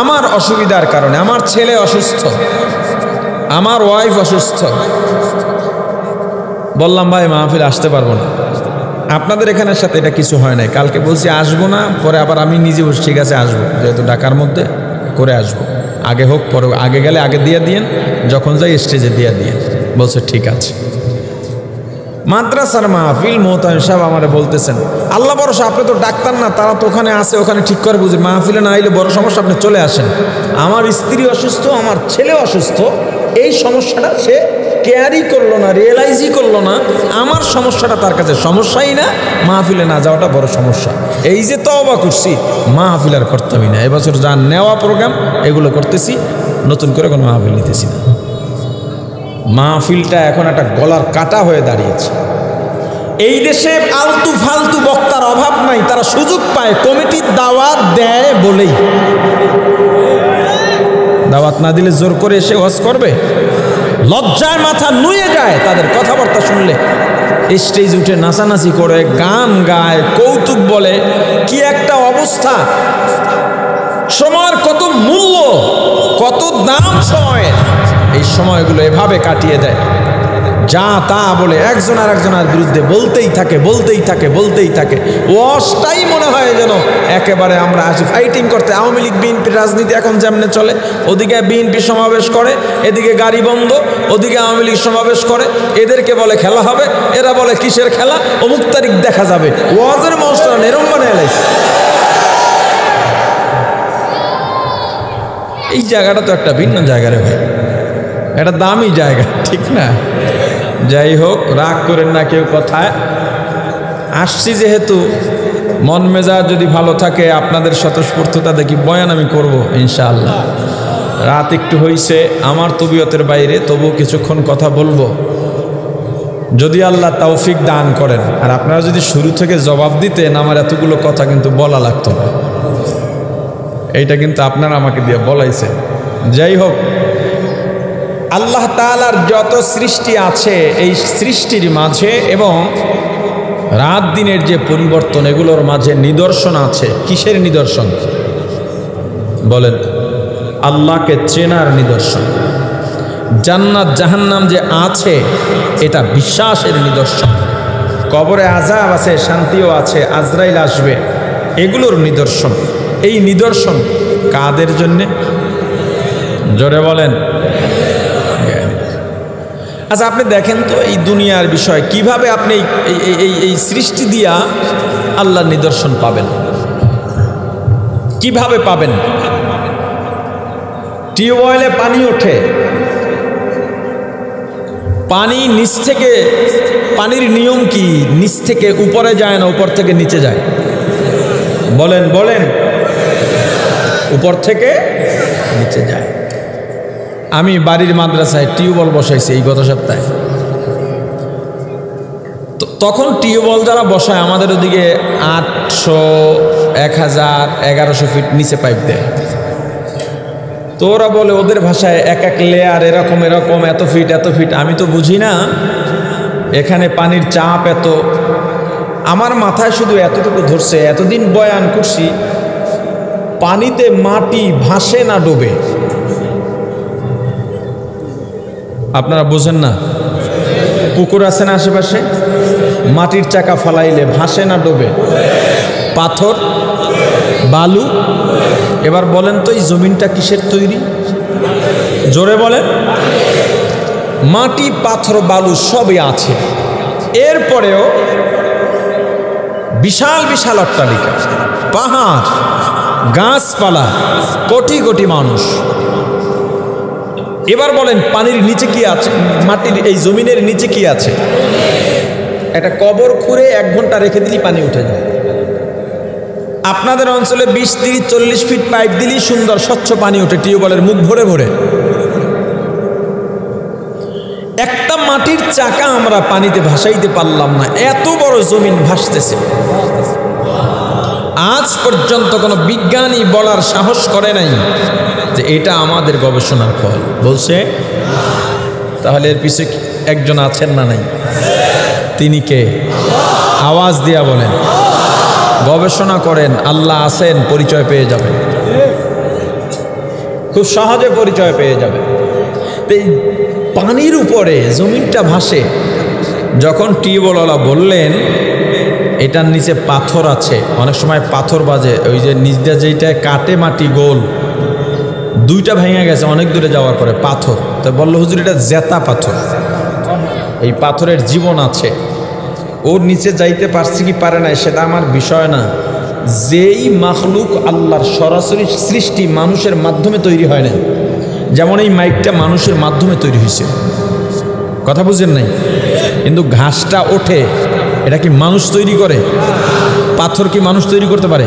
আমার অসুবিধার কারণে, আমার ছেলে অসুস্থ, আমার ওয়াইফ অসুস্থ, বললাম ভাই মাহফিলে আসতে পারবো না। আপনাদের এখানের সাথে এটা কিছু হয় নাই, কালকে বলছি আসবো না, পরে আবার আমি নিজে বলছি ঠিক আছে আসবো, যেহেতু ঢাকার মধ্যে করে আসবো, আগে হোক পরে, আগে গেলে আগে দিয়ে দিয়েন, যখন যাই স্টেজে দিয়ে দিয়েন। বলছে ঠিক আছে। মাদ্রাসার মাহফিল, মোহতামিম সাহেব আমারে বলতেছেন আল্লাহ ভরসা, আপনি তো ডাক্তার না, তারা তো ওখানে আছে, ওখানে ঠিক করে বুঝে, মাহফিলে না আইলে বড় সমস্যা, আপনি চলে আসেন। আমার স্ত্রী অসুস্থ, আমার ছেলে অসুস্থ, এই সমস্যাটা সে কেয়ারই করলো না, রিয়েলাইজই করলো না, আমার সমস্যাটা তার কাছে সমস্যাই না, মাহফিলে না যাওয়াটা বড় সমস্যা। এই যে তওবা করছি, মাহফিল আর করতামই না, এবছর যা নেওয়া প্রোগ্রাম এগুলো করতেছি, নতুন করে কোনো মাহফিল নিতেছি না। মাহফিলটা এখন একটা গলার কাটা হয়ে দাঁড়িয়েছে। এই দেশে আলতু ফালতু বক্তার অভাব নাই, তারা সুযোগ পায় কমিটির দাওয়াত দেয় বলেই। দাওয়াত না দিলে জোর করে এসে ওয়াজ করবে? লজ্জায় মাথা নুয়ে যায় তাদের কথাবার্তা শুনলে। স্টেজ উঠে নাচানাচি করে, গান গায়, কৌতুক বলে, কি একটা অবস্থা! সময়ের কত মূল্য, কত দাম সময়ের! এই সময়গুলো এভাবে কাটিয়ে দেয়, যা তা বলে একজন আর একজনের বিরুদ্ধে বলতেই থাকে, বলতেই থাকে, বলতেই থাকে। ওয়াজটাই মনে হয় যেন একেবারে আমরা আসি ফাইটিং করতে। আওয়ামী লীগ বিএনপির রাজনীতি এখন যেমনে চলে, ওদিকে বিএনপি সমাবেশ করে, এদিকে গাড়ি বন্ধ, ওদিকে আওয়ামী লীগ সমাবেশ করে, এদেরকে বলে খেলা হবে, এরা বলে কিসের খেলা, অমুক তারিখ দেখা যাবে। ওয়াজের মঞ্চটা এরম বানিয়ে এলাইছে। এই জায়গাটা তো একটা ভিন্ন জায়গা রে ভাই, একটা দামি জায়গা, ঠিক না? যাই হোক, রাগ করেন না কেউ কথায়। আসছি যেহেতু, মন মেজাজ যদি ভালো থাকে, আপনাদের স্বতঃস্ফূর্ততা দেখি বয়ান আমি করব ইনশাআল্লাহ। রাত একটু হইছে, আমার তবিয়তের বাইরে, তবু কিছুক্ষণ কথা বলবো, যদি আল্লাহ তৌফিক দান করেন। আর আপনারা যদি শুরু থেকে জবাব দিতেন, আমার এতগুলো কথা কিন্তু বলা লাগতো না। এইটা কিন্তু আপনারা আমাকে দিয়ে বলাইছে। যাই হোক, আল্লাহ তাআলার যত সৃষ্টি আছে, এই সৃষ্টির মাঝে এবং রাত দিনের যে পরিবর্তন, এগুলোর মাঝে নিদর্শন আছে। কিসের নিদর্শন বলেন? আল্লাহকে চেনার নিদর্শন। জান্নাত জাহান্নাম যে আছে, এটা বিশ্বাসের নিদর্শন। কবরে আযাব আছে, শান্তিও আছে, আজরাইল আসবে, এগুলোর নিদর্শন। এই নিদর্শন কাদের জন্যে? জোরে বলেন। আচ্ছা, আপনি দেখেন তো এই দুনিয়ার বিষয় কিভাবে আপনি এই সৃষ্টি দিয়া আল্লাহর নিদর্শন পাবেন, কিভাবে পাবেন? টিউবওয়েলে পানি ওঠে, পানি নিচ থেকে, পানির নিয়ম কি? নিচ থেকে উপরে যায় না, উপর থেকে নিচে যায়? বলেন বলেন। উপর থেকে নিচে যায়। আমি বাড়ির মাদ্রাসায় টিউবওয়েল বসাইছি এই গত সপ্তাহে। তখন টিউবওয়েল যারা বসায়, আমাদের ওদিকে 800, 1000, 1100 ফিট নিচে পাইপ দেয়। তো ওরা বলে ওদের ভাষায় এক এক লেয়ার এরকম এরকম, এত ফিট এত ফিট। আমি তো বুঝি না এখানে পানির চাপ এত। আমার মাথায় শুধু এতটুকু ধরছে, এতদিন বয়ান করছি, পানিতে মাটি ভাসে না ডোবে? আপনারা বোঝেন না? পুকুর আছে না আশেপাশে, মাটির চাকা ফালাইলে ভাসে না ডোবে? পাথর, বালু। এবার বলেন তো এই জমিনটা কিসের তৈরি? জোরে বলেন। মাটি, পাথর, বালু সবই আছে। এরপরেও বিশাল বিশাল অট্টালিকা, পাহাড়, গাছপালা, কোটি কোটি মানুষ। এবার বলেন পানির নিচে কি আছে? মাটির এই জমিনের নিচে কি আছে? একটা কবর খুঁড়ে 1 ঘন্টা রেখে দিলেই পানি উঠে যায়। আপনাদের অঞ্চলে 20, 30, 40 ফিট পাইপ দিলেই সুন্দর স্বচ্ছ পানি ওঠে টিউবওয়েলের মুখ ভরে ভরে। মাটির চাকা আমরা পানিতে ভাসাইতে পারলাম না, এত বড় জমিন ভাসতেছে। আজ পর্যন্ত কোনো বিজ্ঞানী বলার সাহস করে নাই যে এটা আমাদের গবেষণার ফল। বলছে? তাহলে এর পিছে একজন আছেন না নাই? তিনি কে? আওয়াজ দিয়া বলেন। গবেষণা করেন, আল্লাহ আছেন, পরিচয় পেয়ে যাবেন, খুব সহজে পরিচয় পেয়ে যাবেন। পানির উপরে জমিনটা ভাসে। যখন টিউবওয়েলওয়ালা বললেন এটার নিচে পাথর আছে, অনেক সময় পাথর বাজে, ওই যে নিচটা যেইটা কাটে মাটি গোল, দুইটা ভেঙে গেছে অনেক দূরে যাওয়ার পরে পাথর। তো বললো হুজুর এটা জেতা পাথর, এই পাথরের জীবন আছে, ওর নিচে যাইতে পারছে কি পারে নাই সেটা আমার বিষয় না। যেই মাখলুক আল্লাহর সরাসরি সৃষ্টি মানুষের মাধ্যমে তৈরি হয় না, যেমন এই মাইকটা মানুষের মাধ্যমে তৈরি হয়েছে, কথা বুঝেন নাই? কিন্তু ঘাসটা ওঠে, এটা কি মানুষ তৈরি করে? পাথর কি মানুষ তৈরি করতে পারে?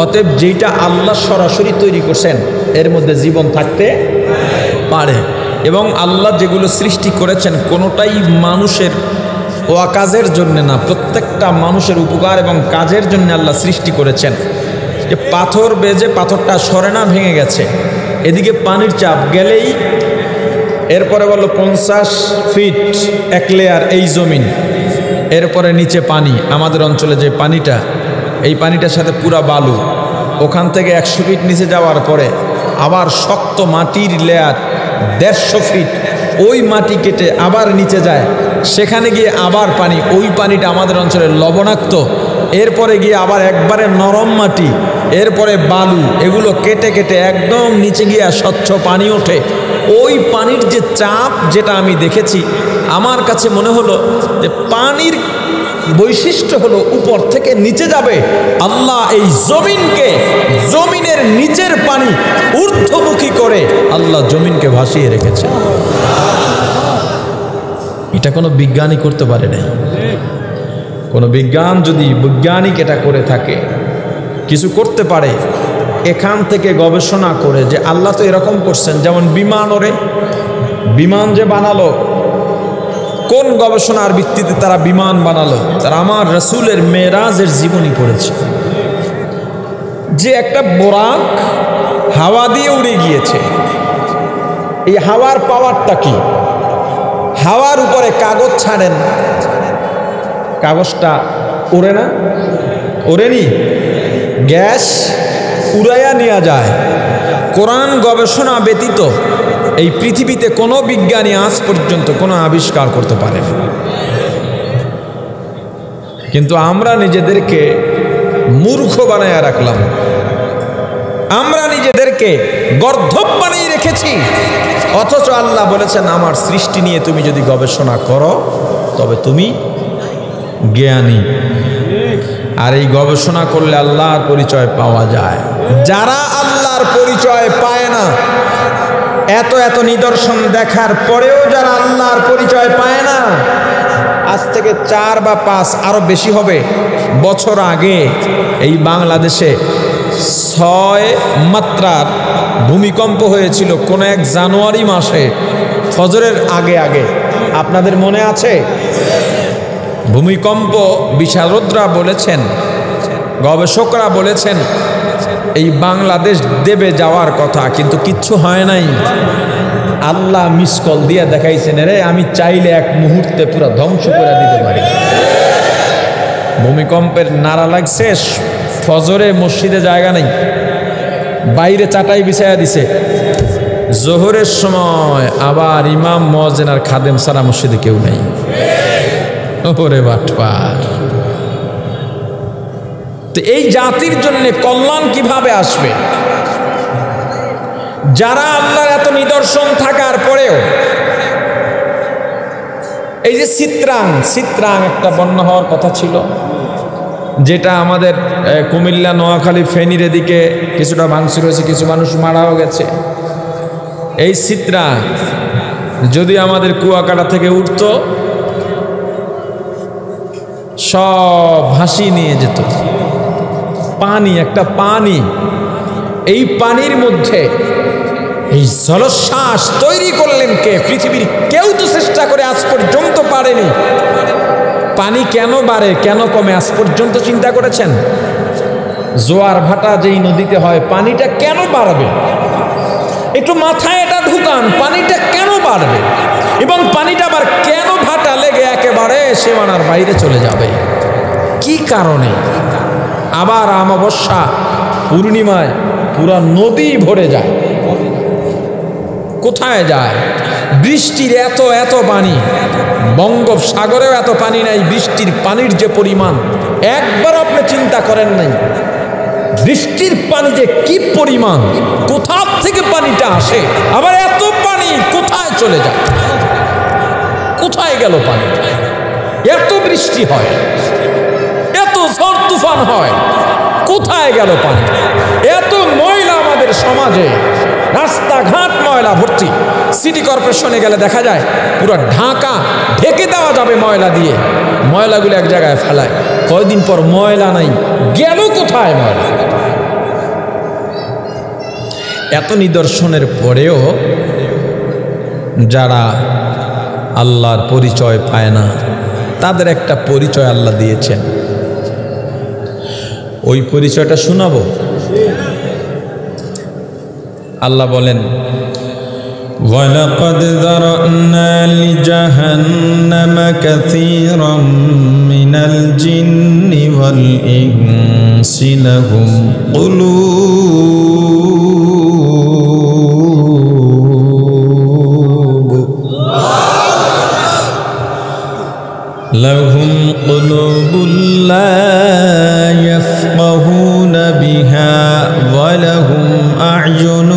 অতএব যেটা আল্লাহ সরাসরি তৈরি করছেন এর মধ্যে জীবন থাকতে পারে। এবং আল্লাহ যেগুলো সৃষ্টি করেছেন কোনোটাই মানুষের ওয়াকাজের জন্য না, প্রত্যেকটা মানুষের উপকার এবং কাজের জন্য আল্লাহ সৃষ্টি করেছেন। যে পাথর বেজে পাথরটা সরে না, ভেঙে গেছে, এদিকে পানির চাপ গেলেই, এরপরে বললো 50 ফিট এক লেয়ার এই জমিন, এরপরে নিচে পানি, আমাদের অঞ্চলে যে পানিটা, এই পানিটার সাথে পুরা বালু, ওখান থেকে 100 ফিট নিচে যাওয়ার পরে আবার শক্ত মাটির লেয়ার 150 ফিট, ওই মাটি কেটে আবার নিচে যায়, সেখানে গিয়ে আবার পানি, ওই পানিটা আমাদের অঞ্চলে লবণাক্ত, এরপরে গিয়ে আবার একবারে নরম মাটি, এরপরে বালু, এগুলো কেটে কেটে একদম নিচে গিয়ে স্বচ্ছ পানি ওঠে। ওই পানির যে চাপ, যেটা আমি দেখেছি, আমার কাছে মনে হলো যে পানির বৈশিষ্ট্য হলো উপর থেকে নিচে যাবে। আল্লাহ এই জমিনকে, জমিনের নিচের পানি ঊর্ধ্বমুখী করে আল্লাহ জমিনকে ভাসিয়ে রেখেছে। এটা কোনো বিজ্ঞানী করতে পারে নাই। কোনো বিজ্ঞান যদি বৈজ্ঞানিক এটা করে থাকে, কিছু করতে পারে, এখান থেকে গবেষণা করে যে আল্লাহ তো এরকম করছেন, যেমন বিমান ওরে, বিমান যে বানালো, কোন গবেষণার ভিত্তিতে তারা বিমান বানালো? তারা আমার রসুলের মেরাজের জীবনী পড়েছে, যে একটা বোরাক হাওয়া দিয়ে উড়ে গিয়েছে। এই হাওয়ার পাওয়ারটা কি? হাওয়ার উপরে কাগজ ছাড়েন, কাগজটা ওড়ে না? ওড়েনি? গ্যাস উড়াইয়া নেওয়া যায়। কোরআন গবেষণা ব্যতীত এই পৃথিবীতে কোনো বিজ্ঞানী আজ পর্যন্ত কোনো আবিষ্কার করতে পারে না। কিন্তু আমরা নিজেদেরকে মূর্খ বানায় রাখলাম, আমরা নিজেদেরকে গর্ধব বানিয়ে রেখেছি। অথচ আল্লাহ বলেছেন আমার সৃষ্টি নিয়ে তুমি যদি গবেষণা করো তবে তুমি জ্ঞানী। আর এই গবেষণা করলে আল্লাহর পরিচয় পাওয়া যায়। যারা আল্লাহর পরিচয় পায় না, এত এত নিদর্শন দেখার পরেও যারা আল্লাহর পরিচয় পায় না, আজ থেকে 4 বা 5 আরো বেশি হবে বছর আগে এই বাংলাদেশে 6 মাত্রার ভূমিকম্প হয়েছিল কোন এক জানুয়ারি মাসে, ফজরের আগে আগে। আপনাদের মনে আছে? ভূমিকম্প বিশারদরা বলেছেন, গবেষকরা বলেছেন এই বাংলাদেশ দেবে যাওয়ার কথা, কিন্তু কিচ্ছু হয় নাই। আল্লাহ মিস কল দিয়ে দেখাইছেন, রে আমি চাইলে এক মুহূর্তে পুরো ধ্বংস করে দিতে পারি। ভূমিকম্পের নাড়া লাগছে, ফজরে মসজিদে জায়গা নেই, বাইরে চাটাই বিছায়া দিছে। জোহরের সময় আবার ইমাম, মুয়াজ্জিন আর খাদেম সারা মসজিদে কেউ নেই। ওরে বাটপার! তো এই জাতির জন্য কল্যাণ কিভাবে আসবে? যারা আল্লাহর এত নিদর্শন থাকার পরেও, এই যে চিত্রাং একটা বন্যা হওয়ার কথা ছিল, যেটা আমাদের কুমিল্লা, নোয়াখালী, ফেনীর এদিকে কিছুটা ভাঙচুর হয়েছে, কিছু মানুষ মারাও গেছে। এই চিত্রাং যদি আমাদের কুয়াকাটা থেকে উঠত, সব ভাসিয়ে নিয়ে যেত। পানি, একটা পানি, এই পানির মধ্যে এই জলোচ্ছ্বাস তৈরি করলেন কে? পৃথিবীর কেউ তো চেষ্টা করে আজ পর্যন্ত পারেনি। পানি কেন বাড়ে, কেন কমে, আজ পর্যন্ত চিন্তা করেছেন? জোয়ার ভাটা যেই নদীতে হয়, পানিটা কেন বাড়বে? একটু মাথায় এটা ঢুকান, পানিটা কেন বাড়বে এবং পানিটা আবার কেন ভাটা লেগে একেবারে সীমানার বাইরে চলে যাবে? কি কারণে? আবার অমাবস্যা পূর্ণিমায় পুরা নদী ভরে যায়। কোথায় যায়? বৃষ্টির এত এত পানি, বঙ্গোপসাগরেও এত পানি নাই। বৃষ্টির পানির যে পরিমাণ একবার আপনি চিন্তা করেন নাই? বৃষ্টির পানি যে কি পরিমাণ, কোথা থেকে পানিটা আসে, আবার এত পানি কোথায় চলে যায়? কোথায় গেল পানি? এত বৃষ্টি হয়, এত ঝড় তুফান হয়, কোথায় গেল পানি? এত ময়লা আমাদের সমাজে, রাস্তাঘাট ময়লা ভর্তি। সিটি কর্পোরেশনে গেলে দেখা যায় পুরো ঢাকা ঢেকে দেওয়া যাবে ময়লা দিয়ে, ময়লাগুলো এক জায়গায় ফেলায়, কয়দিন পর ময়লা নাই, গেল কোথায় ময়লা? এত নিদর্শনের পরেও যারা আল্লাহর পরিচয় পায় না, তাদের একটা পরিচয় আল্লাহ দিয়েছেন। ওই পরিচয়টা শোনাবো। আল্লাহ বলেন, وَلَقَدْ ذَرَأْنَا لِجَهَنَّمَ كَثِيرًا مِنَ الْجِنِّ وَالْإِنسِ لَهُمْ قلوب لا يفقهون بها ولهم أعين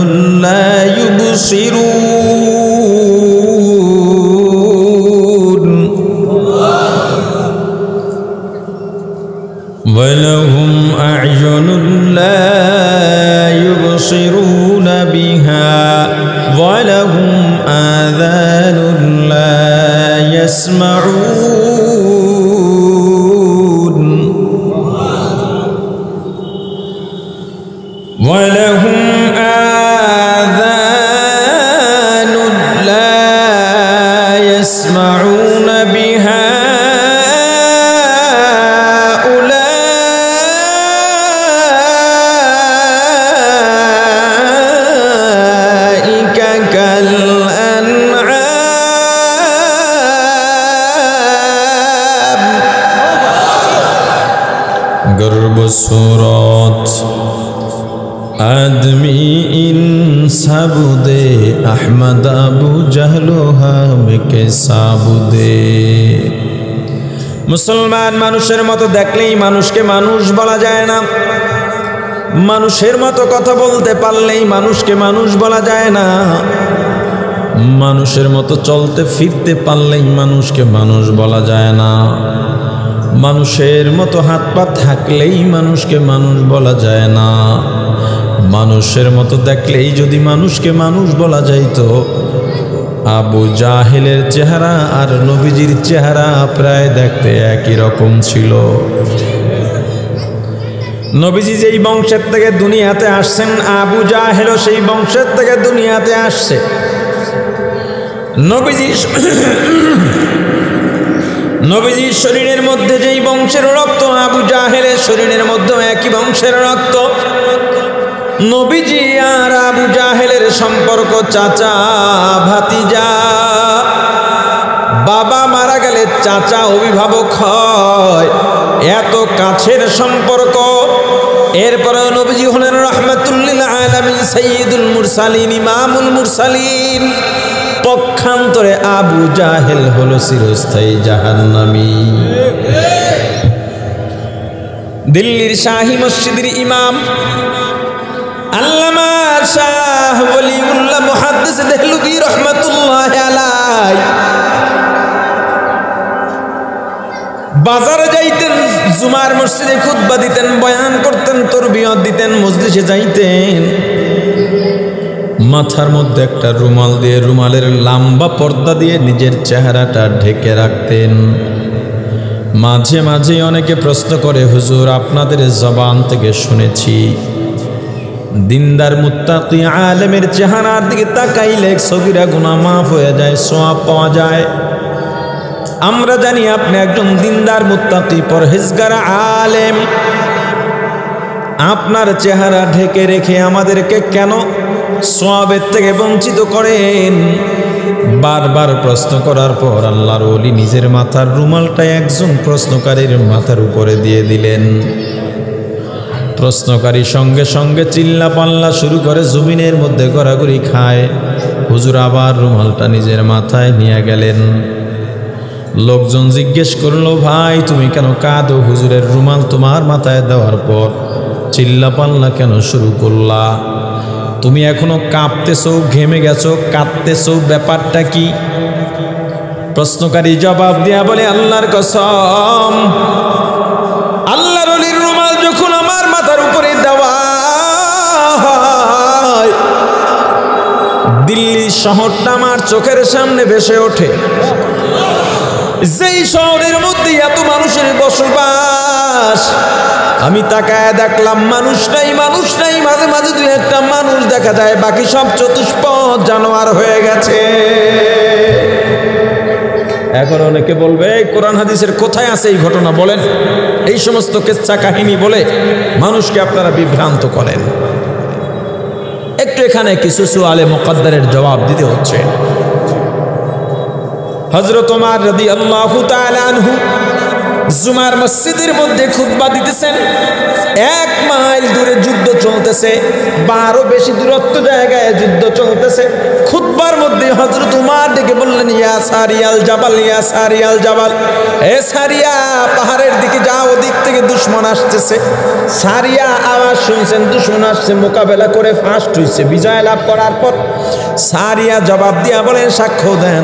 لا يبصرون ولهم أعين لا يبصرون بها ولهم آذان لا يسمعون ولهم آذان لا يسمعون بها أولئك كالأنعام गर्ब सूरत आदमी इन साबुदे अहमद अबू जहलो हम के साबुदे। মুসলমান মানুষের মতো দেখলেই মানুষকে মানুষ বলা যায় না, মানুষের মতো কথা বলতে পারলেই মানুষকে মানুষ বলা যায় না, মানুষের মতো চলতে ফিরতে পারলেই মানুষকে মানুষ বলা যায় না, মানুষের মতো হাত পা থাকলেই মানুষকে মানুষ বলা যায় না, মানুষের মতো দেখলেই যদি মানুষকে মানুষ বলা যাইতো, আবু জাহেলের চেহারা আর নবীজির চেহারা প্রায় দেখতে একই রকম ছিল। নবীজি যেই বংশের থেকে দুনিয়াতে আসছেন, আবু জাহেলও সেই বংশের থেকে দুনিয়াতে আসছে। নবীজির শরীরের মধ্যে যেই বংশের রক্ত, আবু জাহেলের শরীরের মধ্যে একই বংশের রক্ত। নবীজি আর আবু জাহেলের সম্পর্ক চাচা ভাতিজা। বাবা মারা গেলে চাচা অভিভাবক হয়, এত কাছের সম্পর্ক। এরপরে নবীজি হলেন রাহমাতুল্লিল আলামিন, সাইয়্যিদুল মুরসালিন, ইমামুল মুরসালিন। পক্ষান্তরে আবু জাহেল হলো চিরস্থায়ী জাহান্নামী। দিল্লির শাহী মসজিদের ইমাম আল্লামা শাহ ওলিউল্লাহ মুহাদ্দিস দেহলভী রাহমাতুল্লাহ আলাইহি বাজারে যাইতেন, জুমার মসজিদে খুতবা দিতেন, বয়ান করতেন, তরবিয়ত দিতেন, মজলিসে যাইতেন। মাথার মধ্যে একটা রুমাল দিয়ে, রুমালের লম্বা পর্দা দিয়ে নিজের চেহারাটা ঢেকে রাখতেন। মাঝে মাঝে অনেকে প্রশ্ন করে, হুজুর আপনাদের জবান থেকে শুনেছি দিনদার মুত্তাকি আলেমের চেহারার দিকে তাকাইলে সগীরা গুনাহ মাফ হয়ে যায়, সওয়াব পাওয়া যায়। আমরা জানি আপনি একজন দিনদার মুত্তাকি পরহেজগার আলেম। আপনার চেহারা ঢেকে রেখে আমাদেরকে কেন সওয়াবের থেকে বঞ্চিত করেন? বারবার প্রশ্ন করার পর আল্লাহর ওলি নিজের মাথার রুমালটা একজন প্রশ্নকারীর মাথার উপরে দিয়ে দিলেন। প্রশ্নকারী সঙ্গে সঙ্গে চিল্লা পাল্লা শুরু করে, জমিনের মধ্যে গড়াগড়ি খায়। হুজুর আবার রুমালটা নিজের মাথায় নিয়ে গেলেন। লোকজন জিজ্ঞেস করলো, ভাই তুমি কেন কাঁদো? হুজুরের রুমাল তোমার মাথায় দেওয়ার পর চিল্লা পাল্লা কেন শুরু করলা? তুমি এখনো কাঁপতেছো, ঘেমে গেছো, কাঁদতেছো, ব্যাপারটা কি? প্রশ্নকারী জবাব দিয়া বলে, আল্লাহর কসম, আল্লাহর ওলির রুমাল যখন আমার মাথার উপরে দেওয়া হয়, দিল্লি শহরটা আমার চোখের সামনে ভেসে ওঠে। যেই শহরের মধ্যে এত মানুষের বসবাস, আমি তাকায় দেখলাম মানুষ নাই, মানুষ নাই। মাঝে মাঝে দুই একটা মানুষ দেখা যায়, বাকি সব চতুষ্পদ জানোয়ার হয়ে গেছে। এখন অনেকে বলবে, কোরআন হাদিসের কোথায় আছে এই ঘটনা বলেন? এই সমস্ত কিচ্ছা কাহিনী বলে মানুষকে আপনারা বিভ্রান্ত করেন। একটু এখানে কিছু সুআলে মুকদ্দারের জবাব দিতে হচ্ছে। হযরত ওমর রাদিয়াল্লাহু তাআলা আনহু জুমার মসজিদের মধ্যে খুতবা দিতেছেন। 1 মাইল দূরে যুদ্ধ চলতেছে, 12 বেশি দূরত্ব জায়গায় যুদ্ধ চলতেছে। খুতবার মধ্যে হযরত ওমর ডেকে বললেন, ইয়া সারিয়াল জাবাল, ইয়া সারিয়াল জাবাল, এ সারিয়া পাহাড়ের দিকে যাও, ওদিক থেকে দুশমন আসতেছে। সারিয়া আওয়াজ শুনছেন, দুশমন আসছে, মোকাবেলা করে ফার্স্ট হইছে, বিজয় লাভ করার পর সারিয়া জবাব দিয়া বলেন, সাক্ষ্য দেন,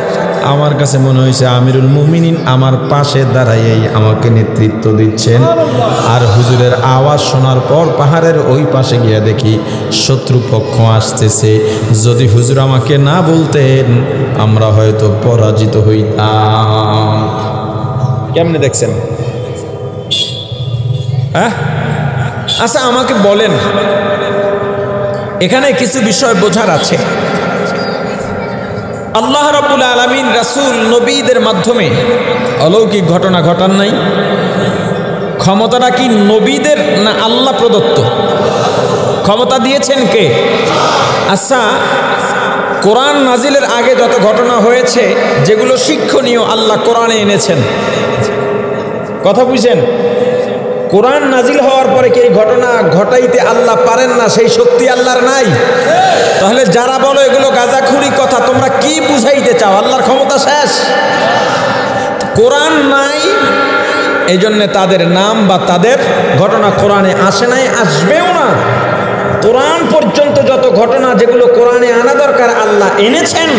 আমার কাছে মনে হয়েছে আমিরুল মুমিনিন আমার পাশে দাঁড়াইয়েই আমাকে নেতৃত্ব দিচ্ছেন। আর হুজুরের আওয়াজ শোনার পর পাহাড়ের ওই পাশে গিয়ে দেখি শত্রুপক্ষ আসতেছে। যদি হুজুর আমাকে না বলতেন আমরা হয়তো পরাজিত হইতাম। কেমনে দেখছেন? হ্যাঁ, আচ্ছা আমাকে বলেন, এখানে কিছু বিষয় বোঝার আছে। আল্লাহ রাব্বুল আলামিন রাসূল নবীদের মাধ্যমে অলৌকিক ঘটনা ঘটান নাই? ক্ষমতাটা কি নবীদের না আল্লাহ প্রদত্ত? ক্ষমতা দিয়েছেন কে? আচ্ছা, কোরআন নাজিলের আগে যত ঘটনা হয়েছে যেগুলো শিক্ষণীয়, আল্লাহ কোরআনে এনেছেন। কথা বুঝছেন? কোরআন নাজিল হওয়ার পরে কি এই ঘটনা ঘটাইতে আল্লাহ পারেন না? সেই শক্তি আল্লাহর নাই? তাহলে যারা বলো এগুলো গাঁজাখুরি কথা, তোমরা কি বুঝাইতে চাও? আল্লাহর ক্ষমতা শেষ? কোরআন নাই, এই জন্যে তাদের নাম বা তাদের ঘটনা কোরআনে আসে নাই, আসবেও না। কোরআন পর্যন্ত যত ঘটনা যেগুলো কোরআনে আনা দরকার আল্লাহ এনেছেন।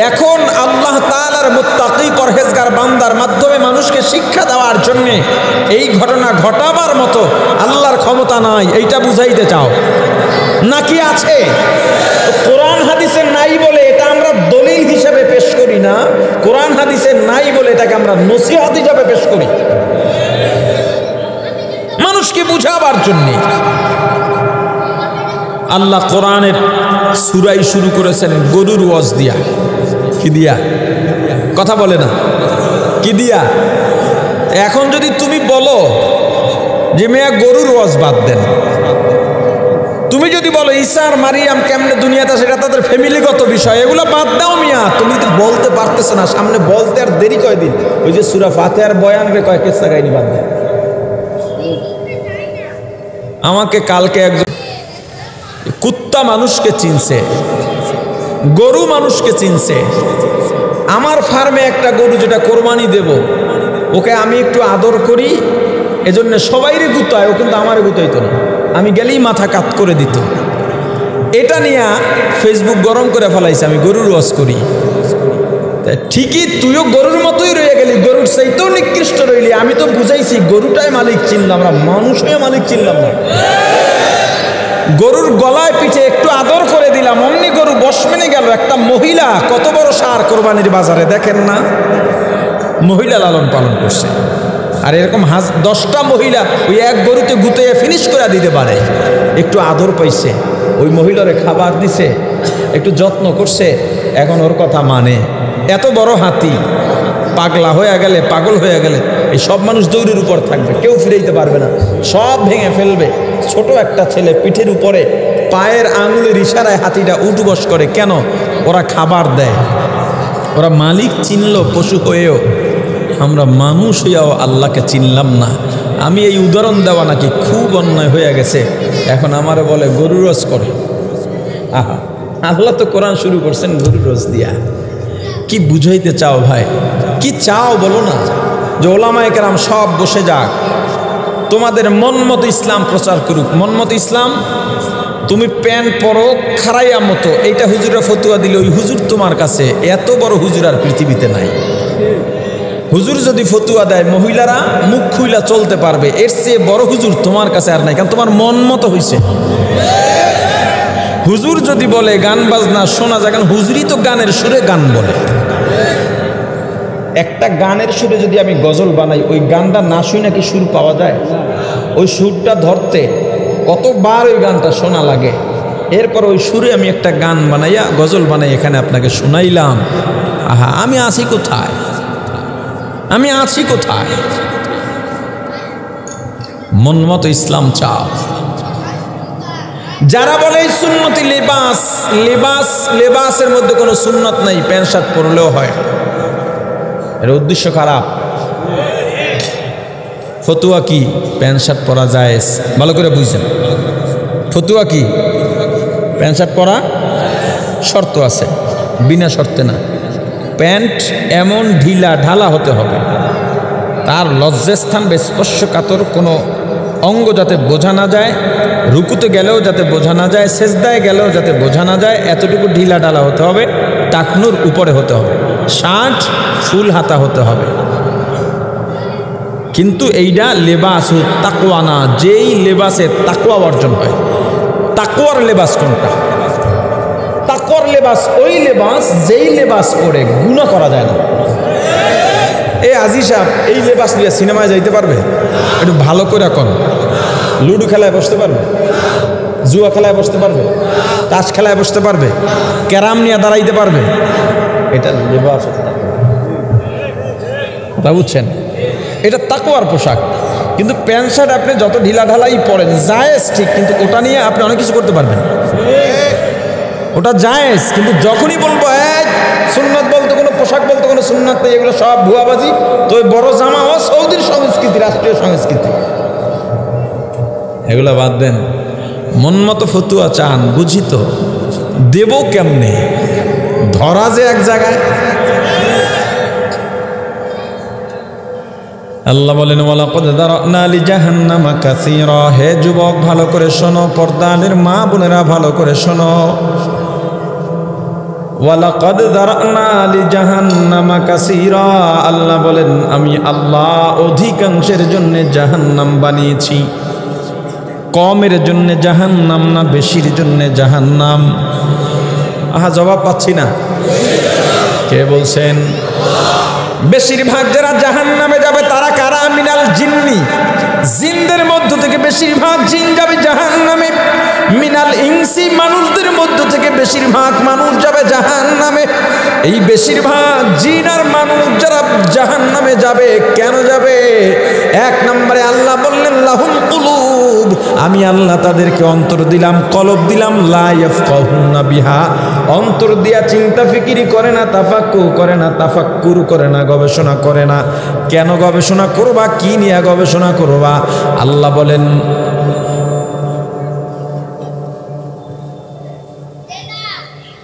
এখন আল্লাহ তাআলার মুত্তাকি পরহেজগার বান্দার মাধ্যমে মানুষকে শিক্ষা দেওয়ার জন্য এই ঘটনা ঘটাবার মতো আল্লাহর ক্ষমতা নাই, এইটা বুঝাইতে চাও নাকি আছে? কোরআন হাদিসে নাই বলে এটা আমরা দলিল হিসেবে পেশ করি না, কোরআন হাদিসে নাই বলে এটাকে আমরা নসিহত হিসেবে পেশ করি, মানুষকে বুঝাবার জন্য। আল্লাহ কোরআনের সূরাই শুরু করেছেন গরুর ওয়াজ দিয়া। কি দিয়া? কথা বলে না, কি দিয়া? এখন যদি তুমি বলো যে মেয়া গরুর ওয়াজ বাদ দেন, তুমি যদি বলো ঈসা আর মারিয়াম কেমনে দুনিয়াতে, সেটা তাদের ফ্যামিলিগত বিষয়, এগুলো বাদ দাও মিয়া। তুমি তো বলতে পারতেছো না, সামনে বলতে আর দেরি কয়দিন। ওই যে সূরা ফাতিহার বয়ান রে কয় কিসসা কাহিনী বাদ দেন। আমাকে কালকে একজন, কুত্তা মানুষকে চিনছে, গরু মানুষকে চিনছে। আমার ফার্মে একটা গরু যেটা কোরবানি দেব, ওকে আমি একটু আদর করি, এজন্য সবাইরে গুতায়, ও কিন্তু আমারে গুতাইতো না, আমি গেলেই মাথা কাত করে দিত। এটা নিয়ে ফেসবুক গরম করে ফেলাইছে, আমি গরুর ওয়াজ করি। ঠিকই তুইও গরুর মতোই রয়ে গেলি, গরুর চাইতেও নিকৃষ্ট রইলি। আমি তো বুঝাইছি গরুটাই মালিক চিনলাম, আমরা মানুষ হয়ে মালিক চিনলাম না। গরুর গলায় পিঠে একটু আদর করে দিলাম, অমনি গরু বশ মেনে গেল। একটা মহিলা কত বড় সার কোরবানির বাজারে, দেখেন না, মহিলা লালন পালন করছে। আর এরকম 10টা মহিলা ওই এক গরুতে গুতে ফিনিশ করে দিতে পারে। একটু আদর পাইছে, ওই মহিলারে খাবার দিছে, একটু যত্ন করছে, এখন ওর কথা মানে। এত বড় হাতি পাগলা হয়ে গেলে, পাগল হয়ে গেলে এই সব মানুষ দৌড়ের উপর থাকবে, কেউ ফিরাইতে পারবে না, সব ভেঙে ফেলবে। ছোট একটা ছেলে পিঠের উপরে পায়ের আঙুলের ইশারায় হাতিটা উঠবস করে। কেন? ওরা খাবার দেয়। ওরা মালিক চিনল পশু হয়েও, আমরা মানুষ হইয়াও আল্লাহকে চিনলাম না। আমি এই উদাহরণ দেওয়া নাকি খুব অন্যায় হয়ে গেছে, এখন আমার বলে গরু রোজ করে। আহা, আল্লাহ তো কোরআন শুরু করছেন গরু রোজ দিয়া। কি বুঝাইতে চাও ভাই? কি চাও বলো না? যে ওলামায়ে কেরাম সব বসে যাক, তোমাদের মন মতো ইসলাম প্রচার করুক। মন মতো ইসলাম, তুমি প্যান্ট পরো খারাইয়া মতো, এইটা হুজুরা ফতুয়া দিলে ওই হুজুর তোমার কাছে, এত বড় হুজুর আর পৃথিবীতে নাই। হুজুর যদি ফতুয়া দেয় মহিলারা মুখ খুইলা চলতে পারবে, এর চেয়ে বড় হুজুর তোমার কাছে আর নাই, কারণ তোমার মন মতো হইছে। হুজুর যদি বলে গান বাজনা শোনা যায়, কারণ হুজুরই তো গানের সুরে গান বলে। একটা গানের সুরে যদি আমি গজল বানাই, ওই গানটা না শুই নাকি সুর পাওয়া যায়? ওই সুরটা ধরতে কতবার ওই গানটা শোনা লাগে, এরপর ওই সুরে আমি একটা গান বানাইয়া গজল বানাই এখানে আপনাকে শুনাইলাম। আহা, আমি আছি কোথায়? আমি আছি কোথায়? মন মতো ইসলাম চাও। যারা বলে সুন্নতি লেবাস, লেবাসের মধ্যে কোনো সুন্নত নাই, প্যান্ট শার্ট পরলেও হয়, এর উদ্দেশ্য খারাপ। ফতুয়া কি? প্যান্ট শার্ট পরা জায়েজ। ভালো করে বুঝছেন? ফতুয়া কি? প্যান্ট শার্ট পরা শর্ত আছে, বিনা শর্তে না। প্যান্ট এমন ঢিলা ঢালা হতে হবে, তার লজ্জাস্থান বা স্পর্শকাতর কোনো অঙ্গ যাতে বোঝা না যায়, রুকুতে গেলেও যাতে বোঝা না যায়, সেজদায় গেলেও যাতে বোঝা না যায়, এতটুকু ঢিলা ঢালা হতে হবে। টাকনুর উপরে হতে হবে, শার্ট ফুল হাতা হতে হবে। কিন্তু এইটা লেবাস তাকওয়া না, যেই লেবাসে তাকওয়া অর্জন হয়। তাকওয়ার লেবাস কোনটা? তাকওয়ার লেবাস ওই লেবাস যেই লেবাস পরে গুনাহ করা যায় না। এই আজি সাহেব এই লেবাস নিয়ে সিনেমায় যাইতে পারবে? একটু ভালো করে কর। লুডো খেলায় বসতে পারবে, জুয়া খেলায় বসতে পারবে, তাস খেলায় বসতে পারবে, ক্যারাম নিয়ে দাঁড়াইতে পারবে। এটা লেবাস, তা বুঝছেন? এটা তাকওয়ার পোশাক। কিন্তু প্যান্ট শার্ট আপনি যত ঢিলা ঢালাই পরেন জায়েজ ঠিক, কিন্তু ওটা নিয়ে আপনি অনেক কিছু করতে পারবেন, ওটা জায়েজ। কিন্তু যখনই বলবো সুন্নাত বলতে কোনো পোশাক বলতে কোনো সুন্নাত নেই, এগুলো সব ভুয়াবাজি, তো ওই বড় জামা ও সৌদির সংস্কৃতি, রাষ্ট্রীয় সংস্কৃতি, এগুলো বাদ দেন। মন মতো ফতুয়া চান, বুঝি তো দেব কেমনে? ধরা যে এক জায়গায়। আল্লাহ বলেন ওয়ালাকাদ যারানা লিজাহান্নামা কাসীরা। হে যুবক ভালো করে শোনো, পর্দানের মা বোনেরা ভালো করে শোনো। ওয়ালাকাদ যারানা লিজাহান্নামা কাসীরা, আল্লাহ বলেন আমি আল্লাহ অধিকাংশের জন্য জাহান্নাম বানিয়েছি। কমের জন্য জাহান্নাম না বেশির জন্য জাহান্নাম? আহা, জবাব পাচ্ছি না। কে বলছেন? বেশিরভাগ যারা জাহান্নামে যাবে তারা কারা? মিনাল জিন্নি, জিনদের মধ্য থেকে বেশিরভাগ জিন যাবে জাহান্নামে। মিনাল ইনসি, মানুষদের মধ্য থেকে বেশিরভাগ মানুষ যাবে জাহান্নামে। এই বেশিরভাগ জিন আর মানুষ যারা জাহান্নামে যাবে, কেন যাবে? এক নম্বরে আল্লাহ বললেন লাহুম কুলুব, আমি আল্লাহ তাদেরকে অন্তর দিলাম, কলব দিলাম, লা ইয়াফকাহুনা বিহা, অন্তর দিয়া চিন্তা ফিকিরি করে না, তাফাক্কু করে না, তাফাক্কুর করে না, গবেষণা করে না। কেন গবেষণা করবা? কি নিয়ে গবেষণা করবা? আল্লাহ বলেন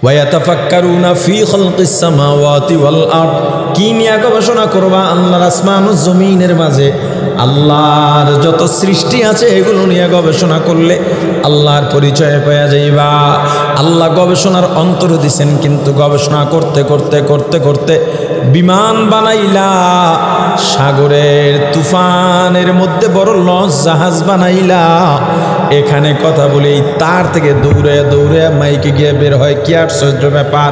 ওয়ায়াতাফাক্কারুনা ফি খালকিস সামাওয়াতি ওয়াল আরদ, কি নিয়ে গবেষণা করবা? আল্লাহর আসমান ও জমিনের মাঝে আল্লাহর যত সৃষ্টি আছে এগুলো নিয়ে গবেষণা করলে আল্লাহর পরিচয় পাওয়া যাইবা। আল্লাহ গবেষণার অন্তর দিছেন, কিন্তু গবেষণা করতে করতে করতে করতে বিমান বানাইলা, সাগরের তুফানের মধ্যে বড় লঞ্চ জাহাজ বানাইলা। এখানে কথা বলি তার থেকে দৌড়ে দৌড়ে মাইকে গিয়ে বের হয়, কি আশ্চর্য ব্যাপার,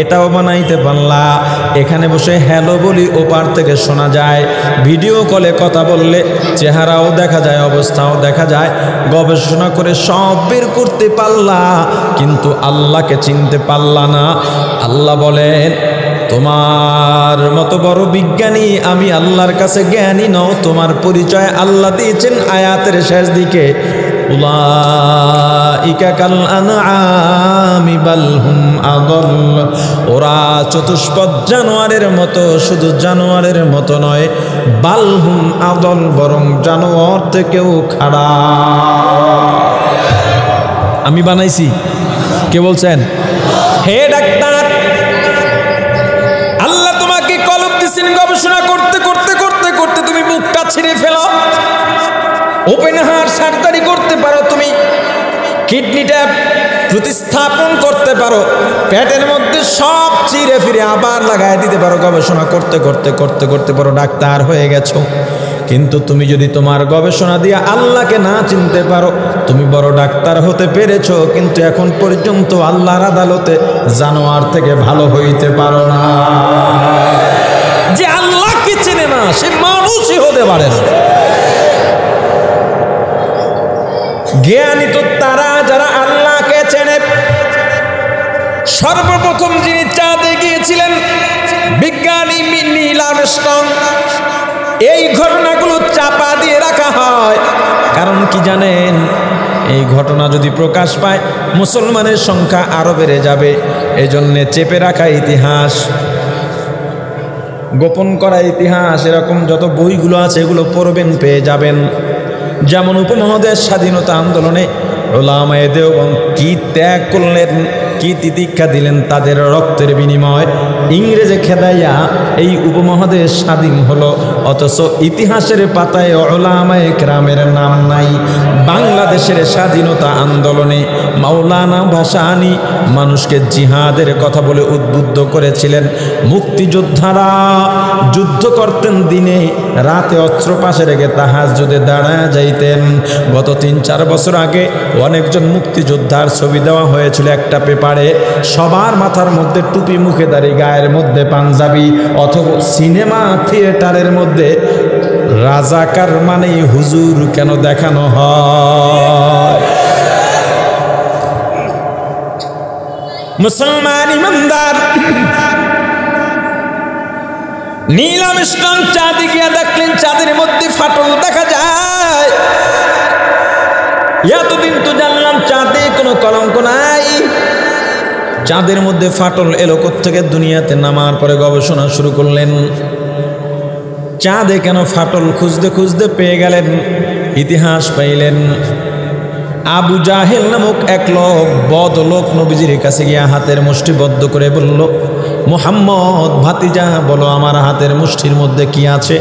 এটাও বানাইতে পারলা। এখানে বসে হ্যালো বলি, ওপার থেকে শোনা যায়। ভিডিও কলে কথা বললে চেহারাও দেখা যায়, অবস্থাও দেখা যায়। গবেষণা করে সব বের করতে পারলা, কিন্তু আল্লাহকে চিনতে পারলা না। আল্লাহ বলেন, তোমার মতো বড় বিজ্ঞানী আমি আল্লাহর কাছে জ্ঞানী নও। তোমার পরিচয় আল্লাহ দিয়েছেন আয়াতের শেষ দিকে, উলাইকা কাল আনআমি বাল হুম আদল। ওরা চতুষ্পদ জানোয়ারের মতো, শুধু জানোয়ারের মতো নয়, বাল হুম আদল, বরং জানোয়ার থেকেও খারাপ। আমি বানাইছি, কে বলছেন? হে ডাক্তার, আল্লাহ তোমাকে কলম দিছেন গবেষণা করতে করতে করতে করতে তুমি মুখটা ছিঁড়ে ফেলো, ওপেন হার্ট সার্জারি করতে পারো, তুমি কিডনিটা প্রতিস্থাপন করতে পারো, পেটের মধ্যে সব চিরে ফিরে আবার লাগাই দিতে পারো। গবেষণা করতে করতে করতে করতে পারো, ডাক্তার হয়ে গেছো। কিন্তু তুমি যদি তোমার গবেষণা দিয়ে আল্লাহকে না চিনতে পারো, তুমি বড় ডাক্তার হতে পেরেছো, কিন্তু এখন পর্যন্ত আল্লাহর আদালতে জানোয়ার থেকে ভালো হইতে পারো না। যে আল্লাহকে চেনে না সে মানুষই হতে পারে না। জ্ঞানী তো তারা যারা আল্লাহকে চেনে। সর্বপ্রথম যিনি চাঁদে গিয়েছিলেন বিজ্ঞানী নীল আর্মস্ট্রং। এই ঘটনাগুলো চাপা দিয়ে রাখা হয়, কারণ কি জানেন? এই ঘটনা যদি প্রকাশ পায় মুসলমানের সংখ্যা আরো বেড়ে যাবে। এই জন্যে চেপে রাখা ইতিহাস, গোপন করা ইতিহাস, এরকম যত বইগুলো আছে এগুলো পড়বেন, পেয়ে যাবেন। যেমন উপমহাদেশ স্বাধীনতা আন্দোলনে উলামায়ে দেওবন্দ কি ত্যাগ করলেন, কি তিতিক্ষা দিলেন, তাদের রক্তের বিনিময় ইংরেজে খেদাইয়া এই উপমহাদেশ স্বাধীন হলো। অথচ ইতিহাসের পাতায় উলামায়ে কেরামের নাম নাই। বাংলাদেশের স্বাধীনতা আন্দোলনে মাওলানা ভাসানী মানুষকে জিহাদের কথা বলে উদ্বুদ্ধ করেছিলেন। মুক্তিযোদ্ধারা যুদ্ধ করতেন দিনে, রাতে অস্ত্র পাশে রেখে তাহাজ্জুদে দাঁড়ায় যাইতেন। গত ৩-৪ বছর আগে অনেকজন মুক্তিযোদ্ধার ছবি দেওয়া হয়েছিল একটা পেপারে। সবার মাথার মধ্যে টুপি, মুখে দাড়ি, গায়ের মধ্যে পাঞ্জাবি, অথবা সিনেমা থিয়েটারের মধ্যে রাজাকার মানে হুজুর কেন দেখানো হয়? মুসলমান ইমানদার নীল আর্মস্ট্রং চাঁদে গিয়া দেখলেন চাঁদের মধ্যে ফাটল দেখা যায়। এতদিন তো জানলাম চাঁদে কোনো কলঙ্ক নাই, চাঁদের মধ্যে ফাটল এলো কোত্থেকে? দুনিয়াতে নামার পরে গবেষণা শুরু করলেন, চাঁদে কেন ফাটল খুঁজতে খুঁজতে পেয়ে গেলেন, ইতিহাস পাইলেন। আবু জাহেল নামক এক লোক, বদ লোক, নবীজির কাছে গিয়া হাতের মুষ্টি বদ্ধ করে বলল, মুহাম্মদ ভাতিজা বলো আমার হাতের মুষ্টির মধ্যে কি আছে?